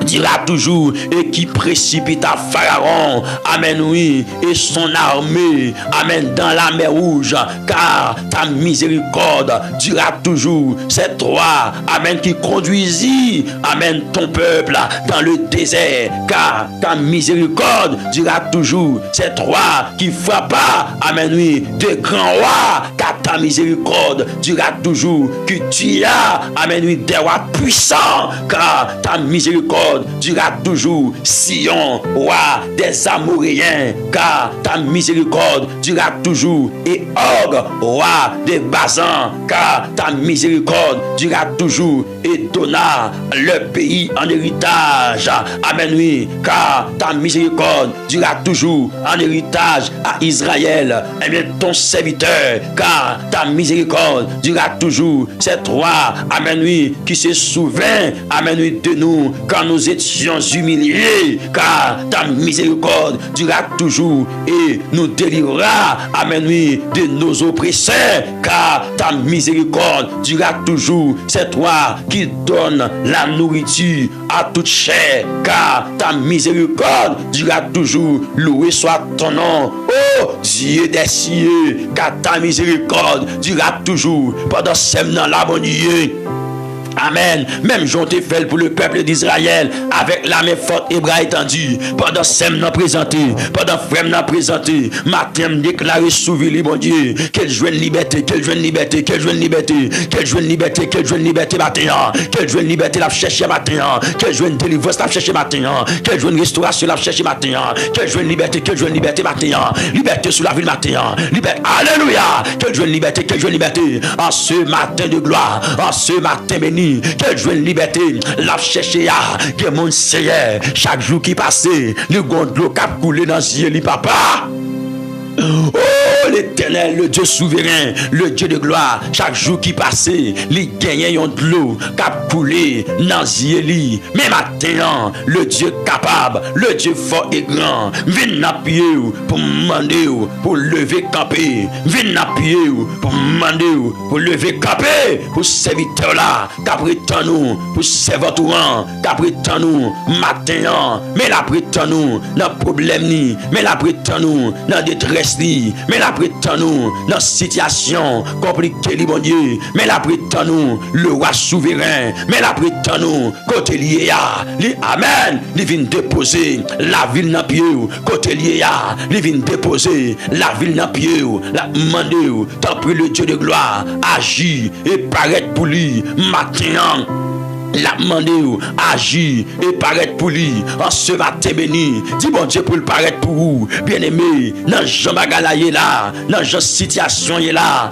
dira toujours et qui précipita Pharaon, amen, oui, et son armée, amen, dans la mer rouge, car ta miséricorde dira toujours. C'est toi, amen, qui conduisit, amen, ton peuple dans le désert, car ta miséricorde dira toujours. C'est toi qui frappa, amen, oui, de grands rois, car ta miséricorde dira toujours. Que tu as, amen, oui, des rois puissants, car ta miséricorde dira toujours. Sion, roi des Amoréens, car ta miséricorde dira toujours. Et Og, roi des Basans, car ta miséricorde dira toujours. Et donna le pays en héritage, amen, oui, car ta miséricorde dira toujours en héritage à Israël, et bien ton serviteur, car ta miséricorde dira toujours. C'est toi, amen, oui, qui se souvient, amen, oui, de nous quand nous étions humiliés, car ta miséricorde dura toujours et nous délivrera, amen, oui, de nos oppresseurs, car ta miséricorde dura toujours. C'est toi qui donne la nourriture à toute chair, car ta miséricorde dura toujours. Loué soit ton nom, oh Dieu des cieux, car ta miséricorde dura toujours. Pendant ce temps là, mon Dieu, amen. Même Jean te fait pour le peuple d'Israël avec la main forte et bras étendus. Pendant Sem n'a présenté, pendant Frem n'a présenté, matin déclaré souverain, mon Dieu, quelle joie de liberté, quelle joie de liberté, quelle joie de liberté, quelle joie de liberté, quelle joie de liberté matin, quelle joie de liberté la chercher matin, quelle joie de délivrance la chercher matin, quelle joie de restauration la chercher matin, quelle joie de liberté matin, liberté sous la ville matin, liberté, alléluia, quelle joie de liberté, en ce matin de gloire, en ce matin béni. Quelle joie de liberté, la chercher à que mon Seigneur, chaque jour qui passait, le gondlo cap coulé dans les yeux, papa. Oh l'Éternel, le Dieu souverain, le Dieu de gloire, chaque jour qui passait, les gagnants de l'eau, cap coulé dans les yeux. Mais maintenant, le Dieu capable, le Dieu fort et grand, viens appuyer pour demander, pour lever camper, viens appuyer pour demander, pour lever camper, pour serviteur là, qu'après nous, pour serviteur, qu'après nous, matin, mais l'après nous, dans problème ni, mais l'après nous, dans détresse. Mais la prétend-nous dans situation compliquée, mon Dieu. Mais la prétend-nous le roi souverain. Mais la prétend-nous côté lié à amen. Il vient déposer la ville dans pied. Côté lié à il vient déposer la ville dans pied. La demander, tant pis le Dieu de gloire agit et paraît pour lui matin. La demandé agir et paraître pour lui en ce matin béni. Dis bon Dieu pour le paraître pour vous. Bien aimé, dans Jean Bagalaye là, dans Jean situation là.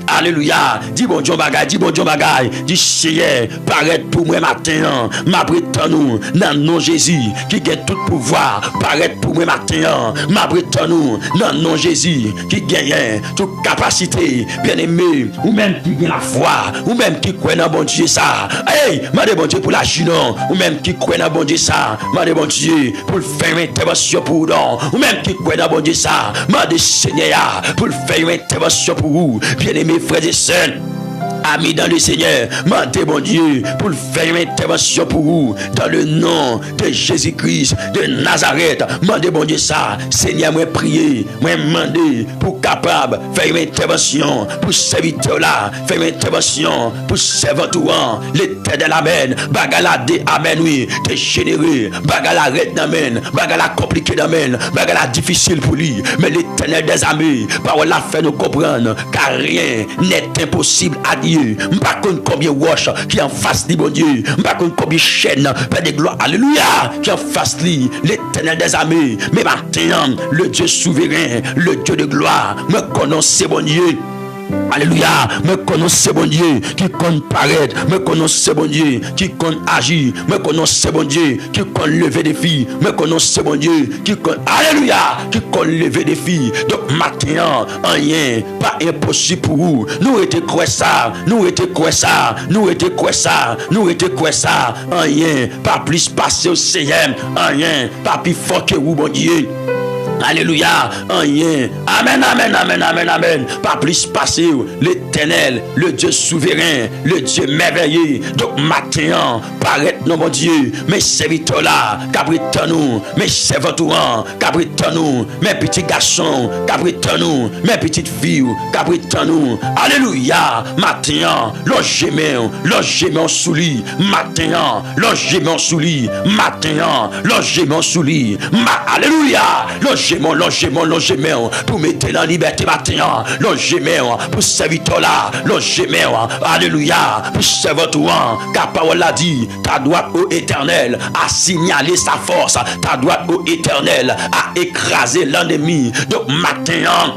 Alléluia. Dis bon Dieu bagay, dis bon Dieu bagay. Dis Seigneur, paraître pour moi matin. Ma prétend nous dans nom Jésus qui gagne tout pouvoir. Paraître pour moi matin. Ma prétend nous dans nom Jésus qui gagne toute capacité. Bien aimé, ou même qui gagne la foi, ou même qui croit dans bon Dieu ça. Hey, demandez bon Dieu pour la chinon, ou même qui croit dans bon Dieu ça, demandez bon Dieu pour faire une intervention pour nous, ou même qui croit dans bon Dieu ça, demandez Seigneur pour faire une intervention pour vous, bien-aimés frères et sœurs. Amis dans le Seigneur, mandez bon Dieu pour faire une intervention pour vous dans le nom de Jésus-Christ de Nazareth. Mandez bon Dieu ça, Seigneur, moi prier, moi demander pour capable faire une intervention pour serviteur là, faire une intervention pour serviteur, l'Éternel amen, bagala de amen oui, dégénéré, bagala red amen, bagala compliqué amen, bagala difficile pour lui, mais l'Éternel des armées, parole la fait nous comprendre car rien n'est impossible à Dieu. M'pas connait combien roches qui en face de bon Dieu, m'pas connait combien chaînes, Père de gloire, alléluia, qui en face de l'Éternel des armées. Mais maintenant, le Dieu souverain, le Dieu de gloire, me connaît bon Dieu. Alléluia, me connaissez bon Dieu qui compte paraître, me connaissez bon Dieu qui compte agir, me connaissez bon Dieu qui compte lever des filles, me connaissez bon Dieu qui compte, alléluia, qui compte lever des filles. Donc maintenant, rien, pas impossible pour vous. Nous étions quoi ça, nous étions quoi ça, nous étions quoi ça, nous étions quoi ça, rien, pas plus passer au CM, rien, pas plus fort que vous, bon Dieu. Alléluia, rien. Amen, amen, amen, amen, amen. Pas plus passé, l'Éternel, le Dieu souverain, le Dieu merveilleux. Donc maintenant, paraît non mon Dieu, mes serviteurs là, cabritant nous, mes serviteurs, cabritant nous, mes petits garçons, cabritant nous, mes petites filles, cabritant nous. Alléluia, maintenant, logement sous lit, maintenant, logement sous lit, maintenant, logement sous lit, alléluia, logement, pour mettre en liberté maintenant, logement, pour serviteur là, logement, alléluia, pour serviteur, car parole a dit, ta droite au éternel a signalé sa force, ta droite au éternel a écrasé l'ennemi. Donc maintenant,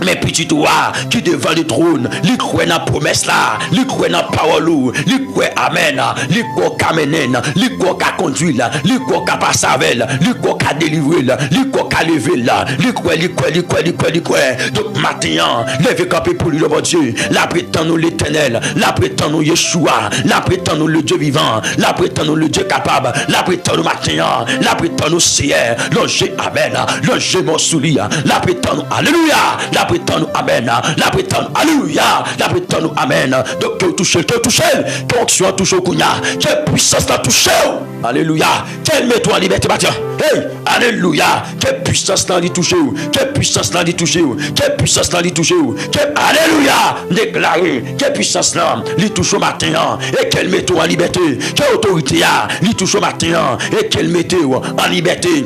mes petits toits qui devant le trône, li croient dans la promesse là, li croient dans la parole, li croient amen, li croient qu'amenen, li croient qu'à conduire, li croient qu'à passer avec, li croient qu'à délivrer, li croient qu'à lever là, li croient. Donc maintenant, levez campé pour lui le bon Dieu, la prétend nous l'Éternel, la prétend nous Yeshua, la prétend nous le Dieu vivant, la prétend nous le Dieu capable, la prétend nous maintenant, la prétend nous Seigneur, logé amen, logé mon soulier, la prétend nous alléluia, la prétend nous amen, la prétend nous alléluia, la prétend nous amen. Donc que toucher, que onction touche au kounya, que puissance la touche, alléluia, qu'elle met toi en liberté matin, hey, alléluia, que puissance la touche, que puissance la touche, que puissance la touche, que alléluia, déclarer, que puissance la touche au matin, et qu'elle met toi en liberté, que autorité a, li touche au matin, et qu'elle mette en liberté.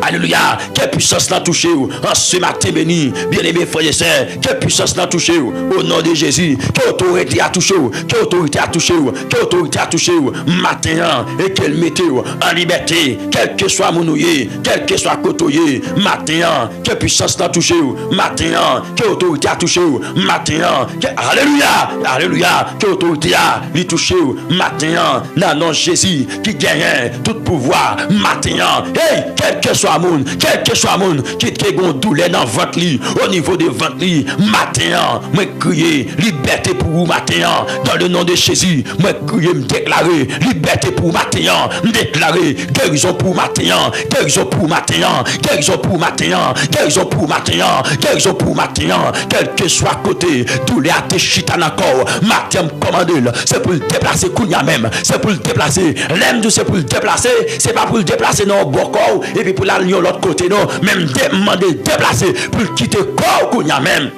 Alléluia, quelle puissance l'a touché en ce matin béni, bien-aimés frères et sœurs, quelle puissance l'a touché au nom de Jésus, quelle autorité a touché, quelle autorité a touché, quelle autorité a touché matin et qu'elle mette en liberté, quel que soit mounouillé, quel que soit côtoyé, matin, quelle puissance l'a touché matin, quelle autorité a touché matin, alléluia, alléluia, quelle autorité a lui touché matin, dans nom Jésus qui gagne tout pouvoir matin, hey, quel que soit monde, quel que soit monde qui a une douleur dans votre lit, au niveau de votre lit, matin, moi crier liberté pour vous matin, dans le nom de Jésus, moi crier me déclarer liberté pour matin, me déclarer guérison pour matin, guérison pour matin, guérison pour matin, guérison pour matin, guérison pour matin, quel que soit côté, douleur à tes chita encore, matin commandé, c'est pour le déplacer kounya même, c'est pour le déplacer, l'aime c'est pour le déplacer, c'est pas pour le déplacer non bon corps, et puis pour la l'autre côté non, même demander déplacer pour quitter corps kounya même.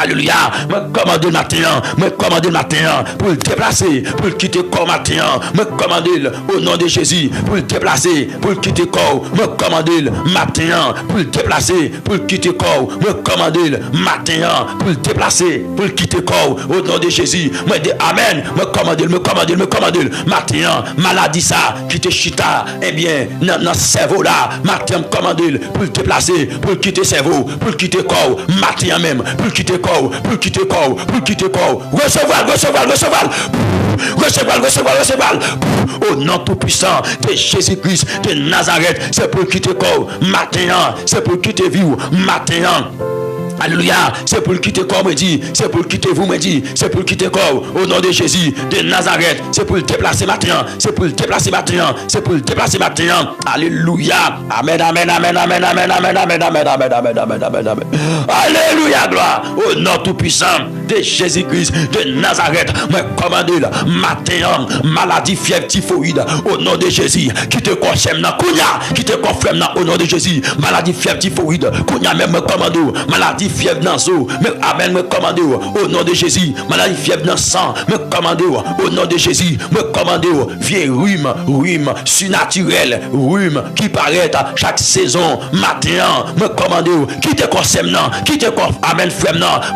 Alléluia. Moi commande le matin, moi commande le matin pour le déplacer, pour le quitter corps matin. Moi commande au nom de Jésus pour le déplacer, pour le quitter corps. Moi commande le matin pour le déplacer, pour le quitter corps. Moi commande le matin pour le déplacer, pour le quitter corps au nom de Jésus. Moi dis amen. Moi commande le matin maladie ça qui te chita eh bien dans cerveau là matin commande pour le déplacer, pour le quitter cerveau, pour le quitter corps matin même, pour le quitter corps, pour le quitter corps, pour le quitter corps. Recevoir au nom tout puissant de Jésus-Christ de Nazareth, c'est pour le quitter corps matin, c'est pour le quitter vie matin. Alléluia, c'est pour le quitter corps, me dit, c'est pour le quitter vous, me dit, c'est pour le quitter corps, au nom de Jésus, de Nazareth, c'est pour le déplacer maintenant, c'est pour le déplacer maintenant, c'est pour le déplacer maintenant. Alléluia, amen, amen, amen, amen, amen, amen, amen, amen, amen, amen, amen, amen, amen. Alléluia, gloire, au nom tout puissant de Jésus-Christ, de Nazareth, me commande matin, maladie, fièvre, typhoïde, au nom de Jésus, qui te concerne, qui te confirme, au nom de Jésus, maladie, fièvre, typhoïde, même me commande, maladie, fièvre dans l'eau, mais amen, me commande au nom de Jésus, maladie, fièvre dans le sang, me commande au nom de Jésus, me commande vieux rhume, surnaturel, rhume qui paraît à chaque saison, matin, me commande qui te concerne, qui te confirme, amen, frère,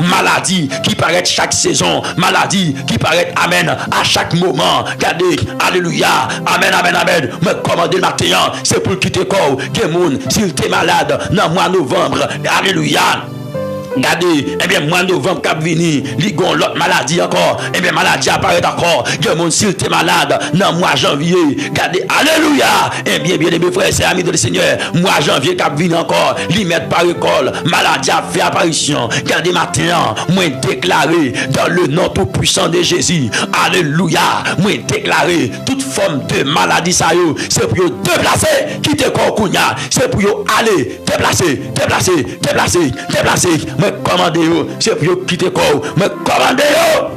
maladie qui paraît chaque saison, maladie qui paraît, amen, à chaque moment, regardez, alléluia, amen, amen, amen, me commande le matin, c'est pour quitter corps, que moun, s'il t'est malade, dans le mois de novembre, alléluia. Regardez, eh bien, mois de novembre qui venu, ligon l'autre maladie encore, eh bien, maladie apparaît encore. Que mon s'il t'es malade, dans mois janvier, regardez, alléluia, eh bien, bien aimés frères et amis de le Seigneur, mois janvier qui venu encore, li mettre par école, maladie a fait apparition. Regardez matin, moi déclaré dans le nom tout puissant de Jésus, alléluia, moi déclaré toute forme de maladie ça yo, c'est pour déplacer, quitter corps kounya, c'est pour aller déplacer. Me commandez yo, c'est pour quitter corps. Me commandez yo.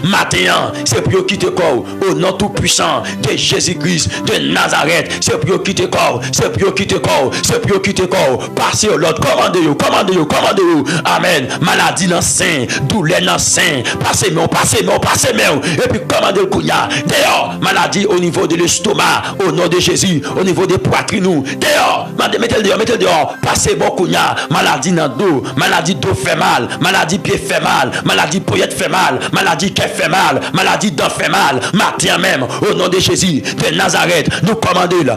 Matin, c'est pour quitter corps au nom tout puissant de Jésus-Christ de Nazareth. C'est pour quitter corps, c'est pour quitter corps, c'est pour quitter corps. Passez au l'autre, commandez yo. Amen. Maladie dans sein, douleur dans sein. Passez moi. Et puis commandez le kounya. Dehors, maladie au niveau de l'estomac, au nom de Jésus, au niveau des poitrines. Dehors, mettez le dehors. Passez bon kounya. Maladie dans dos, maladie dos fait mal, maladie pied fait mal, maladie poignette fait mal, maladie qui fait mal, maladie dent fait mal, matin même, au nom de Jésus, de Nazareth, nous commandons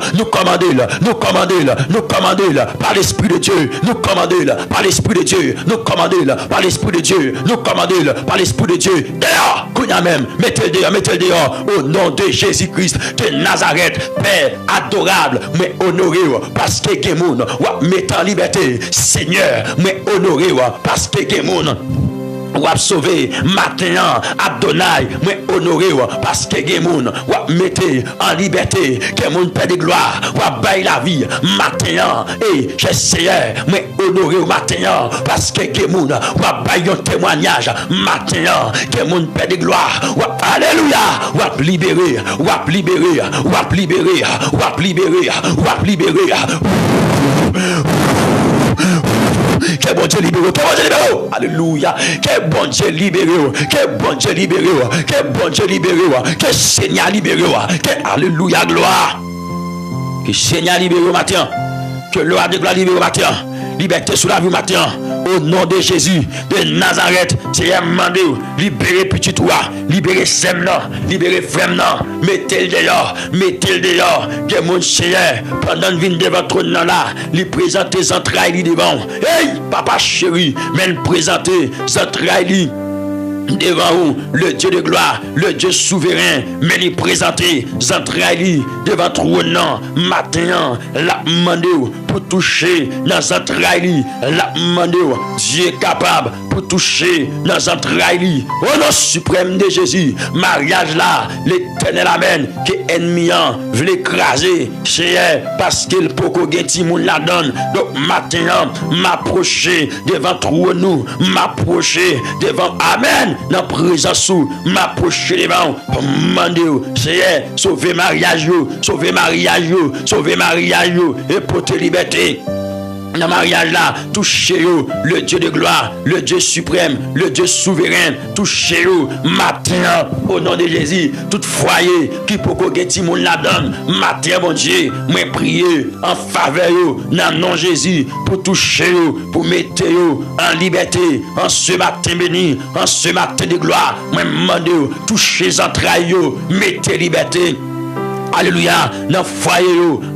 par l'Esprit de Dieu, nous commandons par l'Esprit de Dieu, nous commandons par l'Esprit de Dieu, nous commandons par l'Esprit de Dieu, dehors, kounya même, mettez le dehors, au nom de Jésus-Christ, de Nazareth, Père adorable, mais honoré, parce que Gemoun, mettez en liberté, Seigneur, mais honoré, parce que Gemoun, ou a sauvé matin Adonai, mais honoré parce que Gemoun ou mettez en liberté, Gemoun paix de gloire, ou bail la vie matin et j'essaie mais honoré matin parce que Gemoun ou bail un témoignage matin, Gemoun paix de gloire, ou alléluia, ou libéré. Que bon Dieu libéré, alléluia, que bon Dieu libéré, que Seigneur libéré, que alléluia gloire, que Seigneur libéré matin, que gloire de gloire libéré matin, liberté sur la vie matin, au nom de Jésus de Nazareth, Seigneur mandé, libérez petit toi, libérez Semna, libérez Fremna, mettez-le dehors, que mon Seigneur, pendant le vin de votre nom là, lui présenter les entrailles devant. Hey, papa chéri, même présenter les entrailles devant vous, le Dieu de gloire, le Dieu souverain, mais lui présenter Zantraili devant trône matin, la demande pour toucher dans Zantraili, la demande Dieu est capable pour toucher dans Zantraili, au nom suprême de Jésus, mariage là, l'Éternel amène, que ennemi veut l'écraser, c'est parce qu'il peut que Timoun la donne, donc matin, m'approcher devant trône, m'approcher devant amen. Dans présence où m'approcher devant pour demander Seigneur sauver mariage et pour te liberté dans le mariage là, touchez-vous, le Dieu de gloire, le Dieu suprême, le Dieu souverain, touchez-vous, matin, au nom de Jésus, tout foyer qui peut que ti moun la donne, matin, mon Dieu, moi prier en faveur, dans le nom de Jésus, pour toucher, pour mettre en liberté, en ce matin béni, en ce matin de gloire, moi demande, touchez les entrailles, mettez liberté. Alléluia, dans le foyer,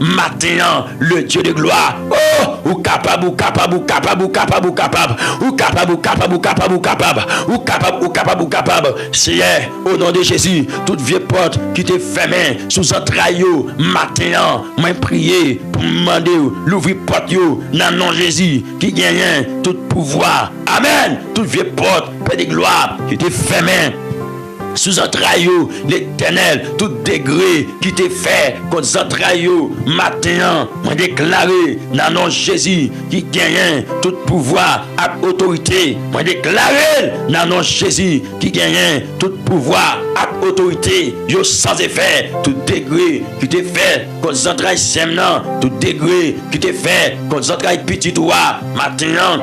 matin, le Dieu de gloire. Oh, ou capable, ou capable, ou capable, ou capable, ou capable, ou capable, ou capable, ou capable, ou capable, ou capable, ou capable, ou capable. Seigneur, au nom de Jésus, toute vieille porte qui te fermée sous entrailles, matin, moi prier pour demander l'ouvrir porte dans le nom de Jésus qui gagne tout pouvoir. Amen. Toute vieille porte, Père de gloire, qui te fermée sous entrailles, l'Éternel, tout degré qui t'est fait contre entrailles, matin, moi déclaré dans le nom de Jésus qui gagne tout pouvoir et autorité. Moi déclaré dans le nom de Jésus qui gagne tout pouvoir et autorité. Yo sans effet, tout degré qui t'est fait contre entrailles semnan, tout degré qui t'est fait contre entrailles petit toi, matin.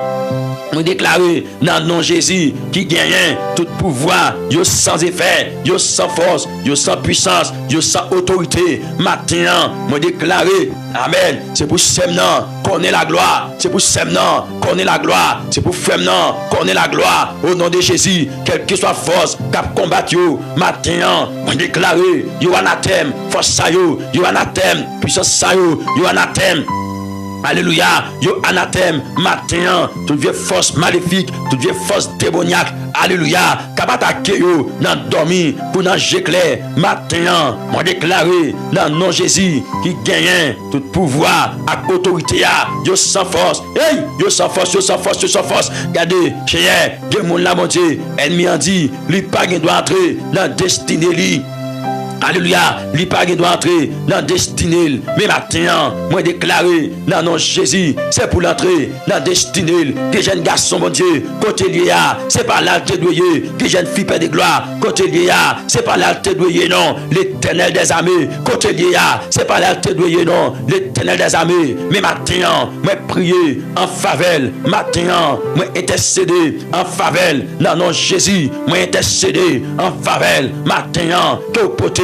Nous déclarer dans le nom de Jésus qui gagne tout pouvoir, yo sans effet, yo sans force, yo sans puissance, yo sans autorité. Maintenant, nous déclarer, amen. C'est pour Semnan qu'on ait la gloire. C'est pour Semnan qu'on ait la gloire. C'est pour Femnan qu'on ait la gloire. Au nom de Jésus, quelle que soit force, cap combattre yo. Maintenant, nous déclarer, yo anathème, force sa yo anathème, puissance sa yo anathème. Alléluia, yo anathème, matin, toute vieille force maléfique, toute vieille force démoniaque, alléluia, kabatake yo, nan dormi, pour nan j'éclair, matin, moi déclaré, dans le nom de Jésus, qui gagne tout pouvoir, ak autorité, yo sans force, hey, yo sans force, yo sans force, yo sans force, regardez, chien, gen moun la mon Dieu, ennemi en dit, lui pas gen doit entrer, dans destinée li. Alléluia, l'hypague doit entrer dans la destinée. Mais maintenant, moi déclaré dans le nom de Jésus, c'est pour l'entrée dans la destinée. Que jeune garçon, mon Dieu, côté lié, c'est pas là que tu dois que jeune fille père de gloire, côté lié, c'est pas là que tu dois non. L'Éternel des armées, côté lié, c'est pas là que tu dois non. L'Éternel des armées. Mais maintenant, moi prier en faveur. Maintenant, moi intercéder en faveur. Dans le nom de Jésus, moi intercéder en faveur. Maintenant, que poté.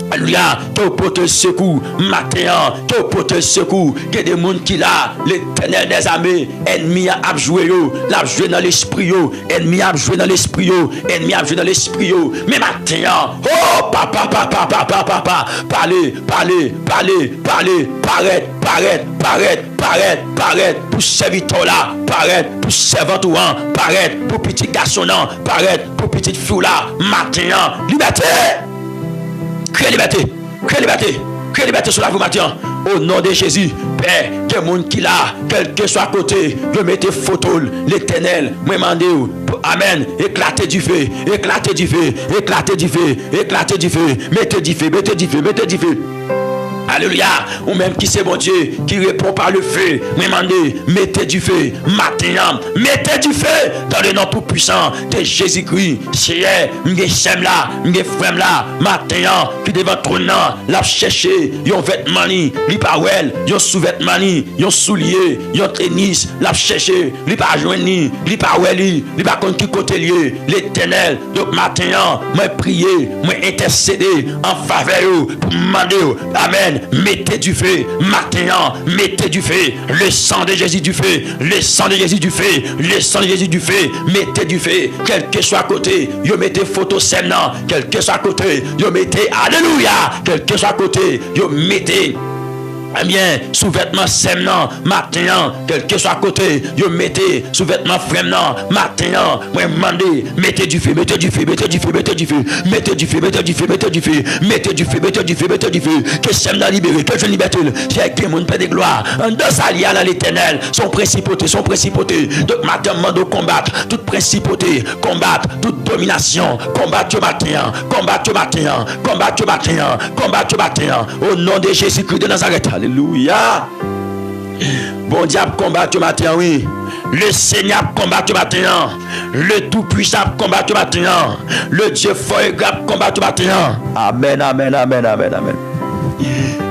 Alléluia, que porte secours, matin, que porte secours, que des gens qui là, l'Éternel des armées, ennemi a joué, l'a joué dans l'esprit, ennemi a joué dans l'esprit, ennemi a joué dans l'esprit, mais matin, oh, papa, parlez, paraître, pour serviteur là, paraître, pour servant ou paraître, pour petit garçon là, paraître, pour petite fille là, matin, liberté! Créez liberté sur la vie matin. Au nom de Jésus, Père, que monde qui là, quel que soit côté, je mettez photo, l'Éternel, moi mandé, amen, éclatez du feu, mettez du feu. Alléluia, ou même qui c'est mon Dieu, qui répond par le feu, demandez, mettez du feu, maintenant, mettez du feu dans le nom tout puissant de Jésus-Christ. Seigneur, m'ge sem là, m'ge frère là, maintenant, qui devant ton nom, l'a cherché, yon vêtement li pa wel, yon sous-vêtement yon soulier, yon tennis, l'a cherché, li pa joindre li pa wel li pa kon qui côté lié, l'Éternel. Donc maintenant, moi prier, moi intercéder en faveur pour demander, amen. Mettez du feu, maintenant, mettez du feu, le sang de Jésus du feu, le sang de Jésus du feu, le sang de Jésus du feu, mettez du feu, quel que soit à côté, yo mettez photo semnan, quel que soit à côté, yo mettez, alléluia, quel que soit à côté, yo mettez, eh bien, sous-vêtement semnan, maintenant, quel que soit à côté, yo mettez, sous-vêtement fremnan, maintenant, moi demandez, mettez du feu, que semnan libéré, que je libère, c'est que mon Père de gloire, en deux alliés à l'Éternel, son principauté, donc maintenant, mando combattre, toute principauté, combattre, toute domination, combattre matin, au nom de Jésus-Christ de Nazareth. Alléluia. Bon diable combat ce matin, oui. Le Seigneur combat ce matin. Le Tout-Puissant combat ce matin. Le Dieu fort et grave combat ce matin. Amen.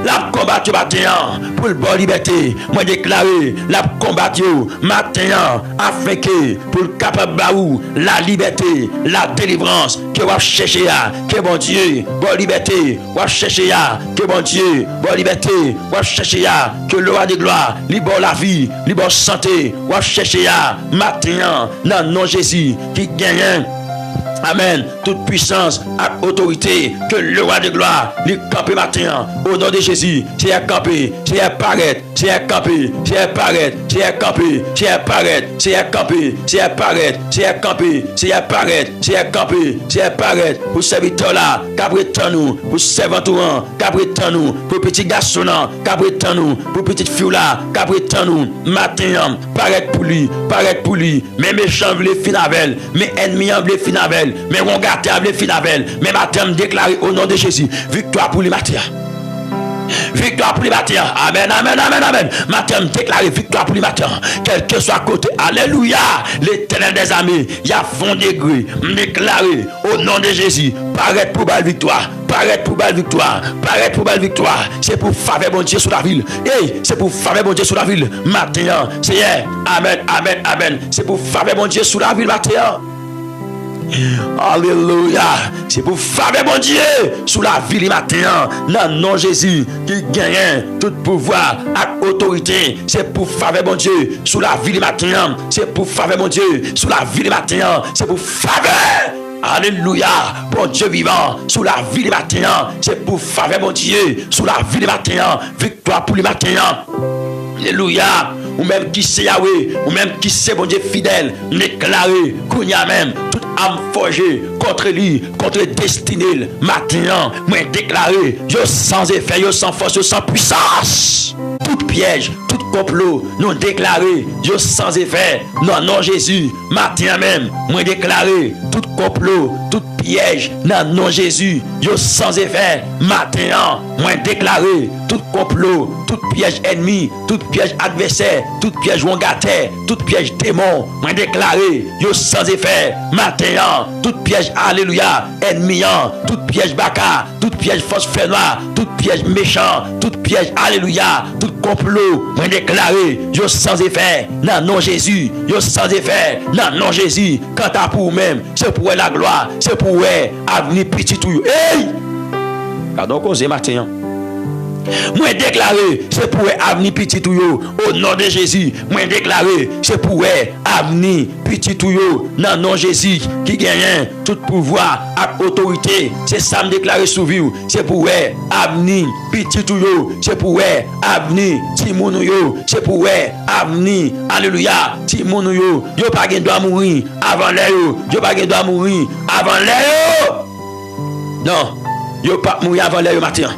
La combattu matin pour le bon liberté. Moi déclaré la combattu matin afin que pour le capable baou la liberté, la délivrance que vous cherchez à que bon Dieu, bonne liberté, vous cherchez à que bon Dieu, bonne liberté, vous cherchez à que le roi de gloire, libre la vie, libre santé, vous cherchez à matin dans le nom de Jésus qui gagne. Amen. Toute puissance et autorité que le roi de gloire lui campe matin au nom de Jésus. C'est à camper, c'est à paraître, c'est à camper, c'est à paraître, c'est à camper, c'est à paraître, c'est à camper, c'est à paraître, c'est à camper, c'est à paraître, c'est à camper, c'est à paraître. Pour serviteur là, qu'après nous, pour servant qu'après nous, pour petit garçon là, qu'après nous, pour petite fille là, qu'après nous, matin, paraître pour lui, mes méchants veulent finir avec, mes ennemis veulent finir avec. Mais on garde les finavel. Mais matin déclaré au nom de Jésus. Victoire pour les matin. Victoire pour les matins. Amen, amen, amen, amen. Matin déclaré victoire pour les matins. Quel que soit côté. Alléluia. L'Éternel des armées. Il y a fond degré. Déclaré au nom de Jésus. Paraître pour belle victoire. Paraître pour belle victoire. Paraître pour belle victoire. C'est pour faveur bon Dieu sur la ville. Hey, c'est pour faveur bon Dieu sur la ville. Matin. C'est amen, amen, amen. C'est pour faveur bon Dieu sur la ville matin. Alléluia. C'est pour faveur mon Dieu sous la vie du matin. Dans le nom de Jésus qui gagne tout pouvoir et autorité. C'est pour faveur mon Dieu sous la vie du matin. C'est pour faveur mon Dieu sous la vie du matin. C'est pour faveur. Alléluia. Bon Dieu vivant sous la vie du matin. C'est pour faveur mon Dieu sous la vie du matin. Victoire pour le matin. Alléluia. Ou même qui c'est Yahweh, ou même qui c'est bon Dieu fidèle, déclaré, qu'on y a même toute âme forgée contre lui, contre destinée, maintenant, moi déclaré, je sans effet, je sans force, je sans puissance. Tout piège, tout complot, nous déclaré, je sans effet, non, non Jésus, maintenant même, moi déclaré, tout complot, tout piège, non, non Jésus, je sans effet, maintenant, moi déclaré, tout complot, tout piège ennemi, tout piège adversaire, tout piège wangataire, tout piège démon, moi déclaré, yo sans effet, maintenant, tout piège, alléluia, ennemi, tout piège baka, tout piège force noire, tout piège méchant, tout piège, alléluia, tout complot, moi déclaré, yo sans effet, non, non Jésus, yo sans effet, non, non Jésus, quant à pour même, c'est pour la gloire, c'est pour avenir petit tout, hey! Pardon, cause matin. Moi déclaré, c'est pour avenir petit tout yo au nom de Jésus. Moi déclaré, c'est pour avenir petit tout yo dans nom Jésus qui gagne tout pouvoir et autorité. C'est ça me déclaré sous vie. C'est pour avenir petit tout yo, c'est pour avenir timoun yo, c'est pour avenir alléluia timoun yo. Yo pas gen doit mourir avant l'air yo pas gen doit mourir avant l'air. Non, yo pas mourir avant l'air matin.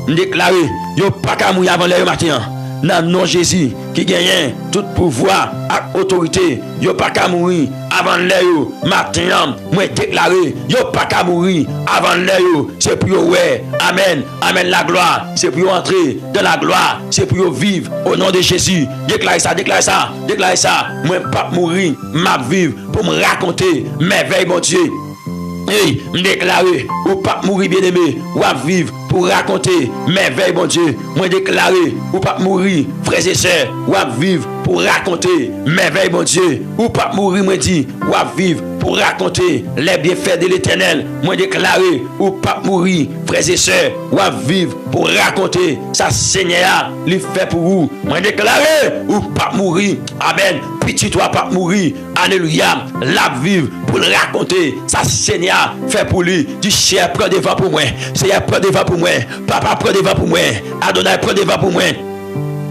Déclaré, yo pas qu'à mourir avant l'air matin. Dans le nom de Jésus qui gagne tout pouvoir et autorité, yo pas qu'à mourir avant l'air matin. Moi déclaré, yo pas qu'à mourir avant l'air. C'est pour ouais, amen, amen la gloire. C'est pour entrer dans la gloire. C'est pour vivre au nom de Jésus. Déclarez ça, déclarez ça, déclarez ça. Moi pas mourir, m'a vivre pour me raconter merveille mon Dieu. Hey, déclaré, ou pas mourir bien aimé, ou à vivre pour raconter merveille bon Dieu. Moi déclaré, ou pas mourir, frères et sœurs, ou à vivre pour raconter merveille bon Dieu. Ou pas mourir, moi dit, ou à vivre pour raconter les bienfaits de l'Éternel. Moi déclaré, ou pas mourir, frères et sœurs, ou à vivre pour raconter sa Seigneur, lui fait pour vous. Moi déclaré, ou pas mourir, amen. Petit toi pas mourir, alléluia, la vivre pour le raconter sa Seigneur fait pour lui. Du cher prend devant pour moi, Seigneur prend devant pour moi, papa prend devant pour moi, Adonai prend devant pour moi.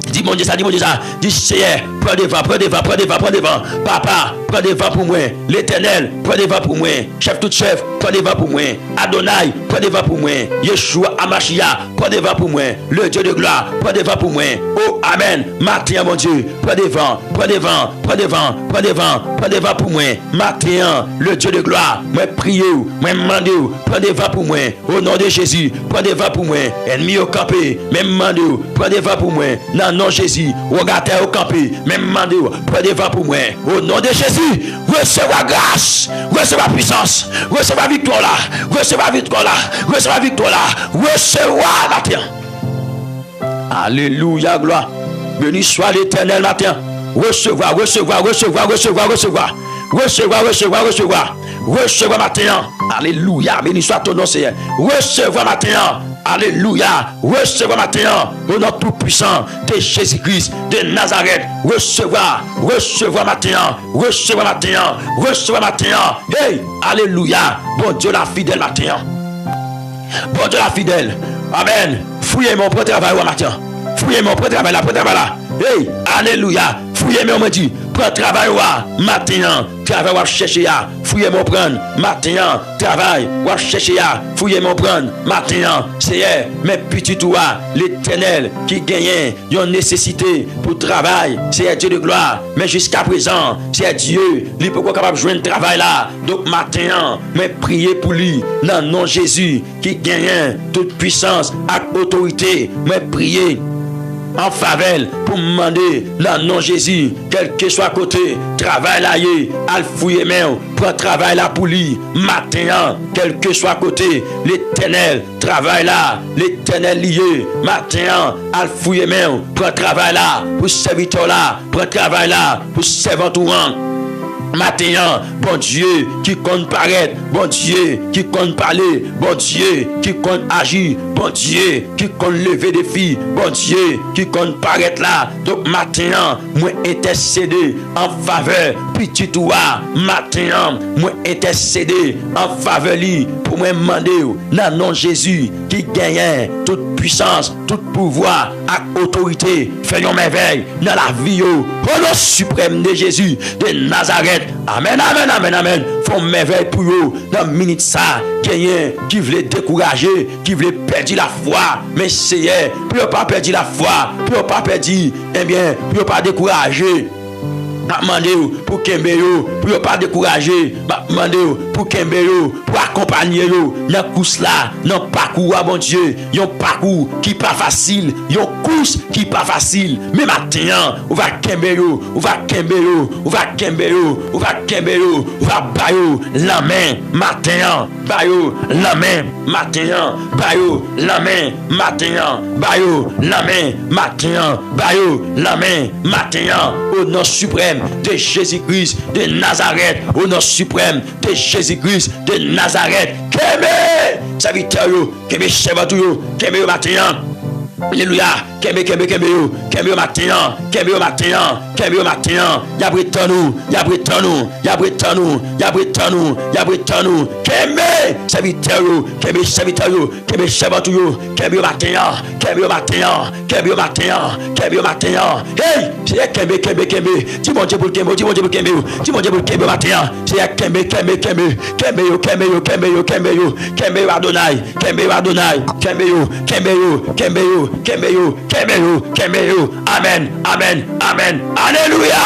Dis mon Dieu ça, dis mon Dieu ça. Dis Seigneur, prends devant, prends devant, prends devant, prends devant. Papa, prends devant pour moi. L'Éternel, prends devant pour moi. Chef tout chef, prends devant pour moi. Adonai, prends devant pour moi. Yeshua Amashia, prends devant pour moi. Le Dieu de gloire, prends devant pour moi. Oh Amen. Matin mon Dieu, prends devant, prends devant, prends devant, prends devant, prends devant pour moi. Matin, le Dieu de gloire, moi priez, moi demandez, prends devant pour moi. Au nom de Jésus, prends devant pour moi. Ennemi au campé, même demandez, prends devant pour moi. Non Jésus, regardez au campé, même mandé, prenez devant pour moi. Au nom de Jésus, recevez grâce, recevez puissance, recevez victoire là, recevez victoire là, recevez victoire là, recevez matin. Alléluia, gloire. Béni soit l'Éternel matin. Recevoir matin. Alléluia. Béni soit ton nom, Seigneur. Recevoir matin. Alléluia. Recevoir matin. Au nom tout puissant de Jésus-Christ de Nazareth. Recevoir matin. Recevoir matin. Hey, alléluia. Bon Dieu la fidèle matin. Bon Dieu la fidèle. Amen. Fouillez mon prêt travail au matin. Fouillez mon prêt travail là. Hey, alléluia. Fouillez mon dit. Prends travail au matin. Travail ou chercher ya. Fouillez mon prendre matin. Travail ou chercher ya. Fouillez mon prendre matin. C'est mes petits toits. L'Éternel qui gagne une nécessité pour travail. C'est Dieu de gloire. Mais jusqu'à présent, c'est Dieu. Il peut pas capable de jouer un travail là. Donc matin, mais priez pour lui. Dans le nom de Jésus qui gagne toute puissance et autorité. Mais priez en faveur pour demander dans le nom de Jésus, quel que soit côté, travail là, al fouiller main, prend travail là pour lui, matin, quel que soit côté, l'Éternel, travail là, l'Éternel lié, matin, al fouiller main, prend travail là, pour serviteur là, prend travail là, pour servant tout rang. Matin, bon Dieu qui compte paraître, bon Dieu qui compte parler, bon Dieu qui compte agir, bon Dieu qui compte lever des filles, bon Dieu qui compte paraître là. Donc matin, moi intercéder en faveur petit toi, matin, moi intercéder en faveur lui pour moi demander dans le nom de Jésus qui gagne toute puissance, tout pouvoir et autorité, faisons merveille dans la vie au nom suprême de Jésus de Nazareth. Amen. Font merveille pour eux dans la minute ça. Qui voulait décourager, qui voulait perdre la foi. Mais c'est pour pas perdre la foi, pour pas perdre, eh bien, pour pas décourager. Demandez pour Kembeyo, pour pas décourager. Demandez pour Kembeyo, pour accompagner dans course là, dans parcours bon Dieu, un parcours qui pas facile, une course qui pas facile. Mais maintenant, on va Kembeyo, on va bayo la main matin, bayo la main matin, bayo la main matin, bayo la main matin, bayo la main matin, au nom suprême de Jésus-Christ de Nazareth, au nom suprême de Jésus-Christ de Nazareth. Kembe, serviteur yo, kembe chef yo, kembe matin. Alléluia. Kembe matin. Y'a Britannou. Kembe, serviteur yo, kembe chef yo, kembe matin. Hey, c'est kembe. Dis mon Dieu pour kembe, dis mon Dieu pour kembe matin. C'est kembe yo, Adonai. Kembe yo. Amen. Alléluia.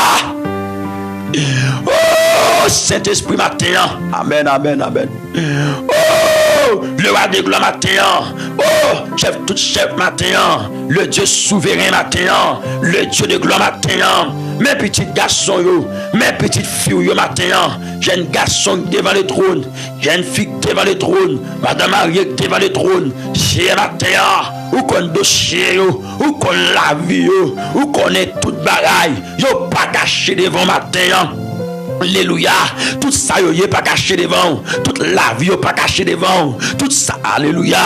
Oh, Saint-Esprit matin. Amen. Oh, le roi de gloire matin. Oh, chef matin. Le Dieu souverain matin. Le Dieu de gloire matin. Mes petits garçons yo, mes petites filles yo matin. Jeune garçon devant le trône, jeune fille devant le trône, Madame Marie devant le trône. C'est matin. Ou qu'on dossier yo, ou qu'on la vie yo, ou qu'on est toute bagaille. Yo pas caché devant matin. Alléluia. Tout ça yo pas caché devant. Toute la vie yo pas caché devant. Tout ça, alléluia.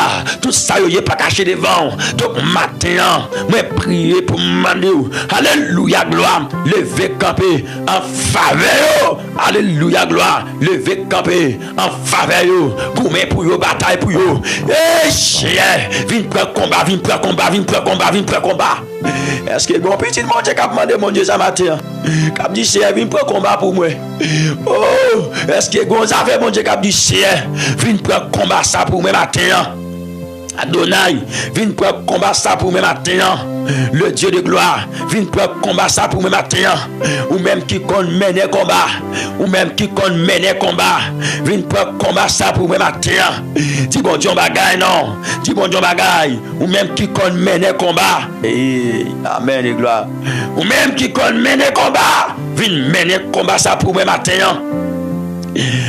Tout ça yo pas caché devant. Donc matin, moi prier pour demander. Alléluia gloire. Lever camper en faveur. Alléluia gloire. Lever camper en faveur. Pour moi pour yo bataille pour yo. Eh chien, viens prendre combat. Est-ce que bon petit mon Dieu qui a demandé mon Dieu ça matin? Qui a dit c'est viens prendre combat pour moi. Oh, est-ce que bon ça fait mon Dieu qui a dit c'est viens prendre combat ça pour moi matin? Adonai, viens prendre combat ça pour moi matin. Le Dieu de gloire, viens prendre combat ça pour moi matin. Ou même qui compte mener combat, viens prendre combat ça pour moi matin. Dis bon Dieu bagaille non, dis bon Dieu bagaille. Ou même qui compte mener combat. Amen et gloire. Ou même qui compte mener combat, viens mener combat ça pour moi matin.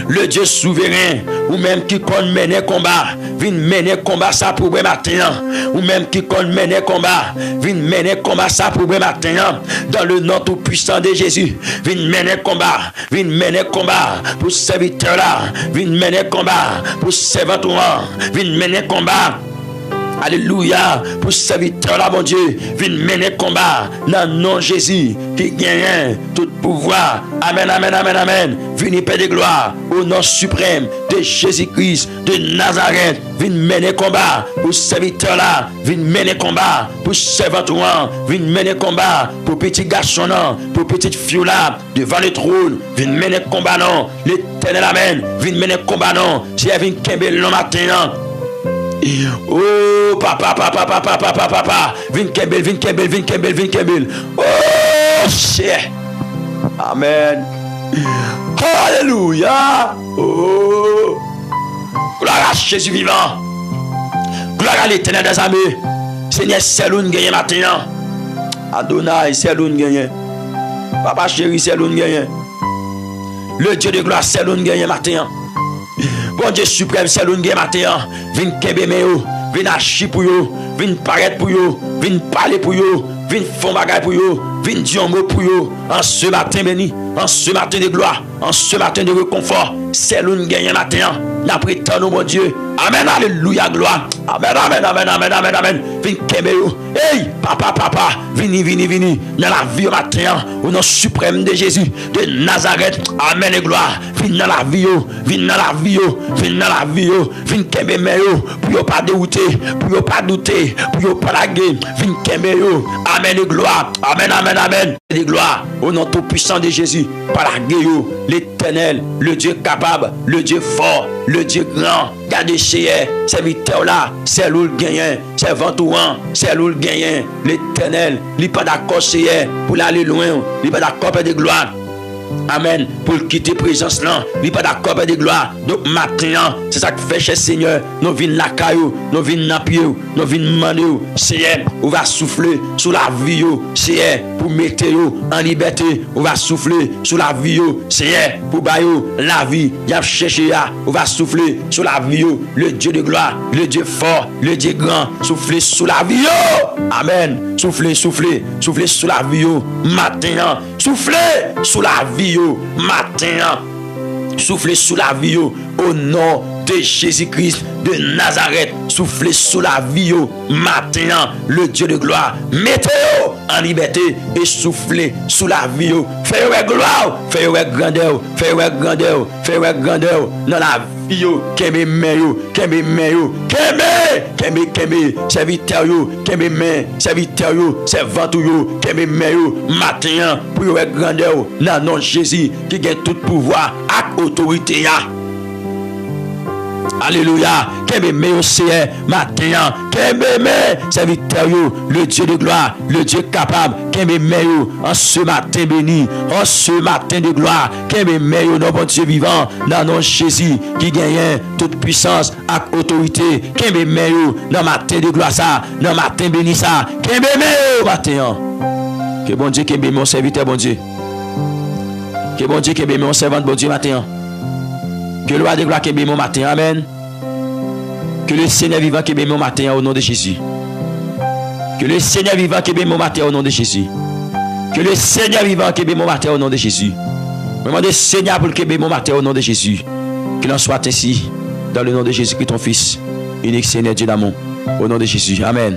Le Dieu souverain, ou même qui compte mener combat, vient mener combat ça pour le matin. Ou même qui compte mener combat, vient mener combat ça pour le matin. Dans le nom tout puissant de Jésus, vient mener combat pour ce serviteur là, vient mener combat pour ce serviteur, vient mener combat. Alléluia, pour ce serviteur là, mon Dieu, viens mener combat dans le nom de Jésus qui gagne tout pouvoir. Amen, amen, amen, amen. Viens Père de gloire au nom suprême de Jésus-Christ de Nazareth. Viens mener combat pour ce serviteur là, viens mener combat pour ce serviteur, viens mener combat pour petit garçon là, pour petite fille là, devant le trône. Viens mener combat non, l'Éternel amen. Viens mener combat non, si elle vient kembe le matin. Oh, papa. Vin Kembel. Oh, shit. Amen. Alléluia. Oh. Gloire à Jésus vivant. Gloire à l'Éternel des armées. Seigneur, c'est l'un gagne matin. Adonai, c'est l'un gagne. Papa chéri, c'est l'un gagne. Le Dieu de gloire, c'est l'un gagne matin. Bon Dieu suprême, c'est l'un gagne matin. Vin kembe meyo, vin achi pour yo, vin paraître pour yo, vin parler pour yo, vin font bagay pour yo, vin dire un mot pour yo. En ce matin béni, en ce matin de gloire, en ce matin de réconfort, c'est l'un gagne matin. N'a prétend mon Dieu. Amen, alléluia, gloire. Amen. Vin kembe yo. Hey, papa, vini. Dans la vie au matin, au nom suprême de Jésus, de Nazareth. Amen et gloire. Vin dans la vie yo. Vin kembe yo. Pour yo pas dérouter, pour yo pas douter, pour yo pas laguer. Vin kembe yo. Amen et gloire. Amen. Et gloire. Au nom tout puissant de Jésus. Pas laguer yo. L'Éternel, le Dieu capable, le Dieu fort, le Dieu grand. Gardez chez serviteur là, c'est l'oul gagnant, c'est ventouran, c'est l'oul gagnant. L'Éternel, il n'est pas d'accord chez pour aller loin, il n'est pas d'accord pour de gloire. Amen. Pour quitter présence là, il n'est pas d'accord pour de gloire. Donc maintenant, c'est ça que fait chez Seigneur. Nous venons la caillou, nous venons la pied, nous venons demander, Seigneur, on va souffler sur la vie, Seigneur, pour mettre en liberté, on va souffler sur la vie, Seigneur, pour bailler la vie, il a cherché, on va souffler sur la vie, le Dieu de gloire, le Dieu fort, le Dieu grand, souffler sur la vie, Amen. Souffler sur la vie, maintenant, souffler sur la vie, matin. Soufflez sous la vie au nom de Jésus-Christ de Nazareth. Soufflez sous la vie matin. Le Dieu de gloire, mettez-vous en liberté et soufflez sous la vie. Faites gloire, faites grandeur dans la vie. Kembe meyo, serviteur yo, kembe men, serviteur yo, servantou yo, kembe meyo, matin pour yo grandeur dans nom Jésus qui gagne tout pouvoir et autorité ya. Alléluia. Kembe meyo c'est matin, kembe men, serviteur yo, le Dieu de gloire, le Dieu capable, kembe meyo en ce matin béni, en ce matin de gloire, kembe meyo dans bon Dieu vivant dans nom Jésus qui gagne toute puissance et autorité, kembe meyo dans matin de gloire ça, dans matin béni ça, kembe meyo matin. Que bon Dieu kembe mon serviteur bon Dieu. Que bon Dieu kembe mon servant bon Dieu matin. Que le roi de gloire kembe mon matin. Amen. Que le Seigneur vivant kembe mon matin au nom de Jésus. Que le Seigneur vivant kembe mon matin au nom de Jésus. Que le Seigneur vivant kembe mon matin au nom de Jésus. Je demande au Seigneur pour kembe mon matin au nom de Jésus. Qu'il en soit ainsi dans le nom de Jésus-Christ ton Fils, unique Seigneur Dieu d'amour. Au nom de Jésus. Amen.